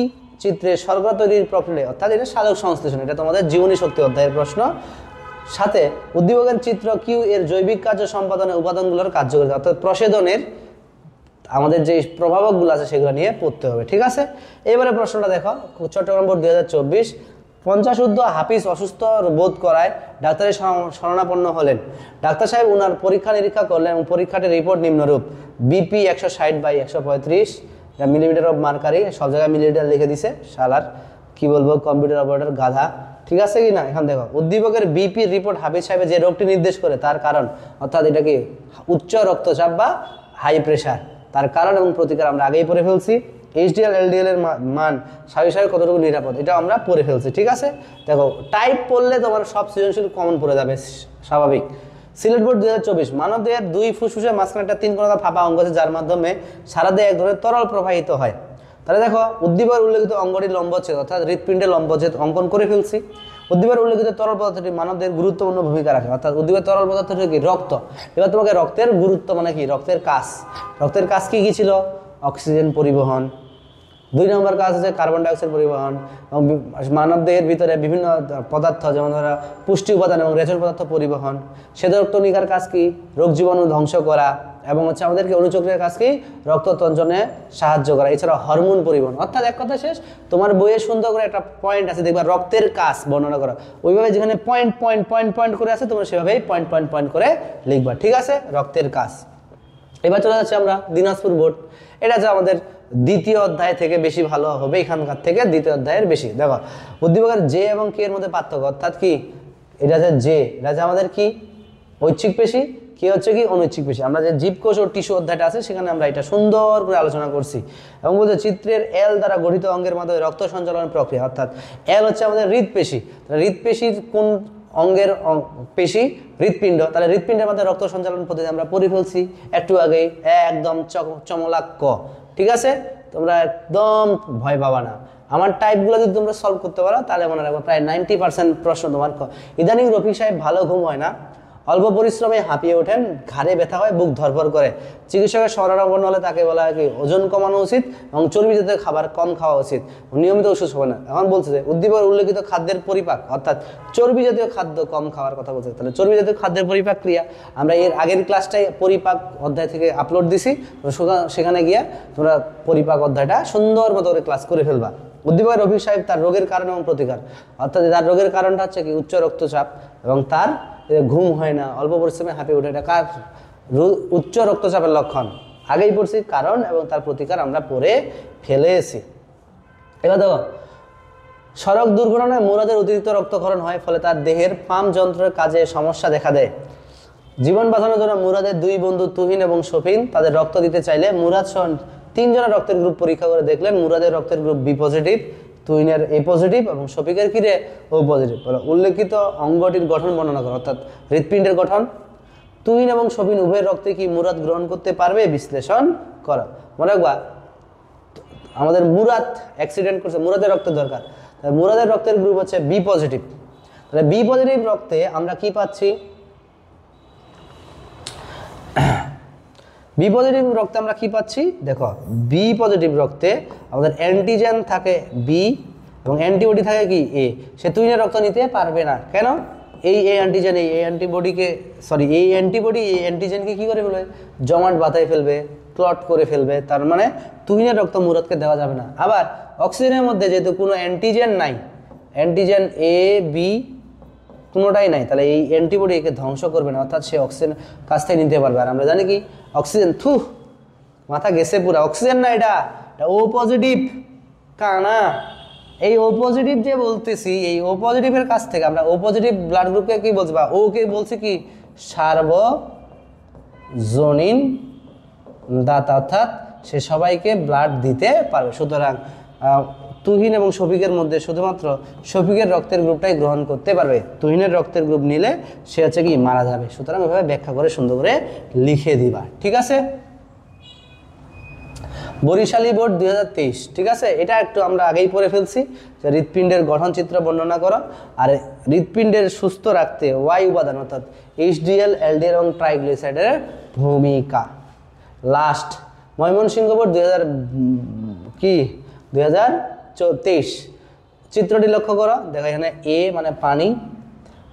চিত্রে শর্করা তৈরির প্রক্রিয়া, অর্থাৎ এটা সালোক সংশ্লেষণ, এটা তোমাদের জীবনী শক্তি অধ্যায়ের প্রশ্ন। সাথে উদ্দীপকের চিত্র কিউ এর জৈবিক কার্য সম্পাদনের উপাদানগুলোর কার্যকারিতা, অর্থাৎ প্রসেদনের আমাদের যে প্রভাবকগুলো আছে সেগুলো নিয়ে পড়তে হবে। ঠিক আছে, এবারে প্রশ্নটা দেখো, চট্টগ্রাম বোর্ড 2024, 50 ঊর্ধ্ব হাফিজ অসুস্থ বোধ করায় ডাক্তারের শরণাপন্ন হলেন। ডাক্তার সাহেব ওনার পরীক্ষা নিরীক্ষা করলেন এবং পরীক্ষাটির রিপোর্ট নিম্নরূপ: বিপি 160/135, এটা মিলিমিটার অফ মার্কারি, সব জায়গায় মিলিমিটার লিখে দিছে, শালার কি বলবো কম্পিউটার অপারেটর গাধা। ঠিক আছে কি না, এখন দেখো উদ্দীপকের বিপি রিপোর্ট হাফিজ সাহেবের যে রোগটি নির্দেশ করে তার কারণ, অর্থাৎ এটা কি উচ্চ রক্তচাপ বা হাই প্রেশার, তার কারণ এবং প্রতিকার আমরা আগেই পড়ে ফেলছি। এইচডিএল এলডিএল এর মান স্বাভাবিক কতটুকু নিরাপদ, এটা আমরা পড়ে ফেলছি। ঠিক আছে, দেখো টাইপ পড়লে তোমার সব সৃজনশীল কমন পড়ে যাবে, স্বাভাবিক। সিলেট বোর্ড 2024, মানবদেহের দুই ফুসফুসের মাঝখানে একটা 3 কোণাকার ফাঁপা অঙ্গ আছে যার মাধ্যমে সারা দেহে এক ধরনের তরল প্রবাহিত হয়। তাহলে দেখো উদ্দীপকের উল্লেখিত অঙ্গটির লম্বচ্ছেদ, অর্থাৎ হৃৎপিণ্ডের লম্বচ্ছেদ অঙ্কন করে ফেলছি। উদ্দীপকের উল্লেখিত তরল পদার্থটি মানবদেহের গুরুত্বপূর্ণ ভূমিকা রাখে, অর্থাৎ উদ্দীপকের তরল পদার্থটি কি রক্ত। এবার তোমাকে রক্তের গুরুত্ব মানে কি, রক্তের কাজ, রক্তের কাজ কি কি ছিল, অক্সিজেন পরিবহন। 2 নম্বর কাজ আছে কার্বন ডাইঅক্সাইড পরিবহন, এবং মানবদেহের ভিতরে বিভিন্ন পদার্থ যেমন ধরো পুষ্টি উপাদান এবং রেচন পদার্থ পরিবহন। শ্বেতরক্তকণিকার কাজ কি, রোগ জীবাণু ধ্বংস করা, এবং হচ্ছে আমাদেরকে অনুচক্রের কাজ কি, রক্ততঞ্চনে সাহায্য করা। এছাড়া হরমোন পরিবহন, অর্থাৎ এক কথা শেষ। তোমার বইয়ে সুন্দর করে একটা পয়েন্ট আছে দেখবা রক্তের কাজ বর্ণনা করা, ওইভাবে যেখানে পয়েন্ট পয়েন্ট পয়েন্ট পয়েন্ট করে আছে তোমরা সেভাবেই পয়েন্ট পয়েন্ট পয়েন্ট করে লিখবা। ঠিক আছে, রক্তের কাজ। এবার চলে যাচ্ছে আমরা দিনাজপুর বোর্ড, এটা যে আমাদের দ্বিতীয় অধ্যায় থেকে বেশি ভালো হবে, এখানকার থেকে দ্বিতীয় অধ্যায়ের বেশি। দেখো উদ্দীপকের জে এবং কে এর মধ্যে পার্থক্য, অর্থাৎ কি এটা যে জে, এটা যে আমাদের কি ঐচ্ছিক পেশি, কে হচ্ছে কি অনৈচ্ছিক পেশি। আমরা যে জীবকোষ ও টিস্যু অধ্যায়টা আছে সেখানে আমরা এটা সুন্দর করে আলোচনা করছি। এবং বলতে চিত্রের এল দ্বারা গঠিত অঙ্গের মাধ্যমে রক্ত সঞ্চালনের প্রক্রিয়া, অর্থাৎ এল হচ্ছে আমাদের হৃদপেশি। হৃদপেশির কোন অঙ্গের পেশি, হৃৎপিণ্ড। তাহলে হৃৎপিণ্ডের মধ্যে রক্ত সঞ্চালন পদ্ধতি আমরা পড়ে ফেলছি একটু আগেই, একদম চমলাক্য। ঠিক আছে, তোমরা একদম ভয় পাবা না, আমার টাইপগুলো যদি তোমরা সলভ করতে পারো তাহলে মনে রাখবো প্রায় 90% প্রশ্ন তোমার। ইদানিং রফিক সাহেব ভালো ঘুম হয় না, অল্প পরিশ্রমে হাঁপিয়ে ওঠেন, ঘাড়ে ব্যথা হয়, বুক ধরপড় করে। চিকিৎসকের শরণাপন্ন হলে তাকে বলা হয় কি ওজন কমানো উচিত এবং চর্বি জাতীয় খাবার কম খাওয়া উচিত, নিয়মিত ওষুধ হবে না। এখন বলছে যে উদ্দীপকের উল্লেখিত খাদ্যের পরিপাক, অর্থাৎ চর্বি জাতীয় খাদ্য কম খাওয়ার কথা বলছে। তাহলে চর্বি জাতীয় খাদ্যের পরিপাক ক্রিয়া আমরা এর আগের ক্লাসটাই পরিপাক অধ্যায় থেকে আপলোড দিছি, সেখানে গিয়ে তোমরা পরিপাক অধ্যায়টা সুন্দর মতো করে ক্লাস করে ফেলবা। উদ্দীপকের রফিক সাহেব তার রোগের কারণ এবং প্রতিকার, অর্থাৎ তার রোগের কারণটা হচ্ছে কি উচ্চ রক্তচাপ এবং তার ঘুম হয় না, অল্প পরিশ্রমে হাঁপিয়ে ওঠে, এটা কার উচ্চ রক্তচাপের লক্ষণ, আগেই পড়ছি। কারণ এবং তার প্রতিকার আমরা পড়ে ফেলেছি। এবার দেখো সড়ক দুর্ঘটনায় মুরাদের অতিরিক্ত রক্তক্ষরণ হয়, ফলে তার দেহের পাম্প যন্ত্রের কাজে সমস্যা দেখা দেয়। জীবন বাঁচানোর জন্য মুরাদের 2 বন্ধু তুহিন এবং শফিন তাদের রক্ত দিতে চাইলে মুরাদ সহ 3 জনের রক্তের গ্রুপ পরীক্ষা করে দেখলেন মুরাদের রক্তের গ্রুপ বি পজিটিভ, তুহিনের এ পজিটিভ এবং শফিকের কি রে ও পজিটিভ। উল্লেখিত অঙ্গটির গঠন বর্ণনা করো, অর্থাৎ হৃৎপিণ্ডের গঠন। তুহিন এবং শফিন উভয়ের রক্তে কি মুরাদ গ্রহণ করতে পারবে, বিশ্লেষণ করো। মনে রাখবা আমাদের মুরাদ অ্যাক্সিডেন্ট করছে, মুরাদের রক্তের দরকার, মুরাদের রক্তের গ্রুপ হচ্ছে বি পজিটিভ। তাহলে বি পজিটিভ রক্তে আমরা কি পাচ্ছি, বি পজিটিভ রক্তে আমরা কি পাচ্ছি, দেখো বি পজিটিভ রক্তে আমাদের অ্যান্টিজেন থাকে বি এবং অ্যান্টিবডি থাকে কি এ। সে তুহিনের রক্ত নিতে পারবে না, কেন? এই অ্যান্টিজেন এই অ্যান্টিবডিকে এই অ্যান্টিবডি এই অ্যান্টিজেনকে কি করে ফেলবে, জমাট বাঁধায় ফেলবে, ক্লট করে ফেলবে। তার মানে তুহিনের রক্ত মুরাদকে দেওয়া যাবে না। আবার অক্সিজেনের মধ্যে যেহেতু কোনো অ্যান্টিজেন নাই, অ্যান্টিজেন এ বি কোনোটাই নাই, তাহলে এই অ্যান্টিবডি একে ধ্বংস করবে না, অর্থাৎ সে অক্সিজেন কাছ থেকে নিতে পারবে। আর আমরা জানি কি অক্সিজেন মাথা গেছে পুরা, অক্সিজেন না, এটা ও পজিটিভ কানা। এই ও পজিটিভ যে বলতেছি, এই ও পজিটিভের কাছ থেকে আমরা ও পজিটিভ ব্লাড গ্রুপকে কি বলছি, বা ও কে বলছি কি সার্বজনীন দাতা, অর্থাৎ সে সবাইকে ব্লাড দিতে পারবে। সুতরাং তুহিন এবং শফিকের মধ্যে শুধুমাত্র শফিকের রক্তের গ্রুপটাই গ্রহণ করতে পারবে, তুহিনের রক্তের গ্রুপ নিলে সে হচ্ছে কি মারা যাবে। সুতরাং এভাবে ব্যাখ্যা করে সুন্দর করে লিখে দিবা, ঠিক আছে। বরিশালী বোর্ড 2023, ঠিক আছে। এটা একটু আমরা আগেই পড়ে ফেলছি যে হৃৎপিণ্ডের গঠন চিত্র বর্ণনা করো। আর হৃৎপিণ্ডের সুস্থ রাখতে ওয়াই উপাদান অর্থাৎ এইচডিএল, এলডিএল এবং ট্রাইগ্লিসারাইডের ভূমিকা। লাস্ট ময়মনসিংহ বোর্ড 2023, চিত্রটি লক্ষ্য করো। দেখো এখানে এ মানে পানি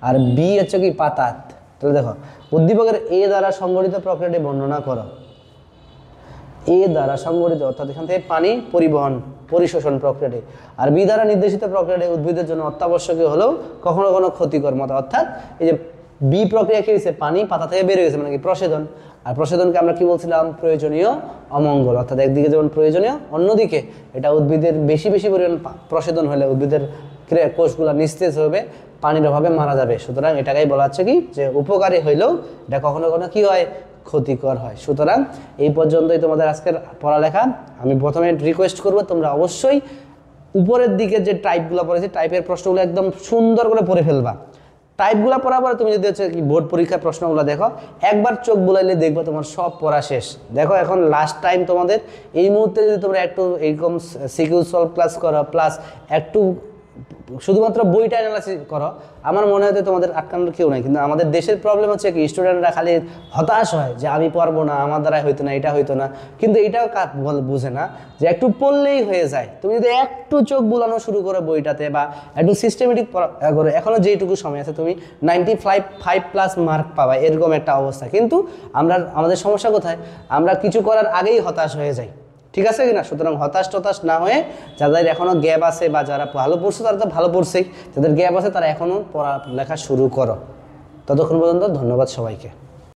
আর বি হচ্ছে কি পাতাত। তাহলে দেখো উদ্দীপকের এ দ্বারা সংগঠিত প্রক্রিয়াটি বর্ণনা করো। এ দ্বারা সংগঠিত অর্থাৎ এখান থেকে পানি পরিবহন পরিশোষণ প্রক্রিয়াটি, আর বি দ্বারা নির্দেশিত প্রক্রিয়াটি উদ্ভিদের জন্য অত্যাবশ্যকীয় হলেও কখনো কখনো ক্ষতিকর মত। অর্থাৎ এই যে বি প্রক্রিয়া কি হয়েছে, পানি পাতা থেকে বের হয়েছে মানে কি প্রসেদন। আর প্রসেদনকে আমরা কি বলছিলাম, প্রয়োজনীয় অমঙ্গল। অর্থাৎ একদিকে যেমন প্রয়োজনীয়, অন্যদিকে এটা উদ্ভিদের বেশি পরিমাণ প্রসেদন হলে উদ্ভিদের কোষগুলো নিস্তেজ হবে, পানির অভাবে মারা যাবে। সুতরাং এটাকেই বলা হচ্ছে কি যে উপকারী হইলেও এটা কখনো কখনো কি হয়, ক্ষতিকর হয়। সুতরাং এই পর্যন্তই তোমাদের আজকের পড়ালেখা। আমি প্রথমে রিকোয়েস্ট করবো তোমরা অবশ্যই উপরের দিকে যে টাইপগুলো পড়েছে টাইপের প্রশ্নগুলো একদম সুন্দর করে পড়ে ফেলবা। টাইপগুলো পড়ার পরে তুমি যদি হচ্ছে কি বোর্ড পরীক্ষার প্রশ্নগুলো দেখো, একবার চোখ বুলাইলে দেখবে তোমার সব পড়া শেষ। দেখো এখন লাস্ট টাইম তোমাদের, এই মুহূর্তে যদি তোমরা একটু এইরকম সিকিউ সলভ ক্লাস করো প্লাস একটু শুধুমাত্র বইটা অ্যানালাইসিস করো, আমার মনে হয় তোমাদের আটকানোর কেউ নাই। কিন্তু আমাদের দেশের প্রবলেম হচ্ছে কি স্টুডেন্টরা খালি হতাশ হয় যে আমি পারবো না, আমার দ্বারা হইতো না, এটা হইতো না। কিন্তু এটাও বুঝে না যে একটু পড়লেই হয়ে যায়। তুমি যদি একটু চোখ বুলানো শুরু করো বইটাতে বা একটু সিস্টেমেটিক করো, এখনো যেইটুকু সময় আছে তুমি 95+ মার্ক পাবা, এরকম একটা অবস্থা। কিন্তু আমাদের সমস্যা কোথায়, আমরা কিছু করার আগেই হতাশ হয়ে যাই, ঠিক আছে কিনা। সুতরাং হতাশ টতাশ না হয়ে যাদের এখনো গ্যাপ আছে বা যারা ভালো পড়ছে তারা তো ভালো পড়ছেই, যাদের গ্যাপ আছে তারা এখনো পড়ালেখা শুরু করো। ততক্ষণ পর্যন্ত ধন্যবাদ সবাইকে।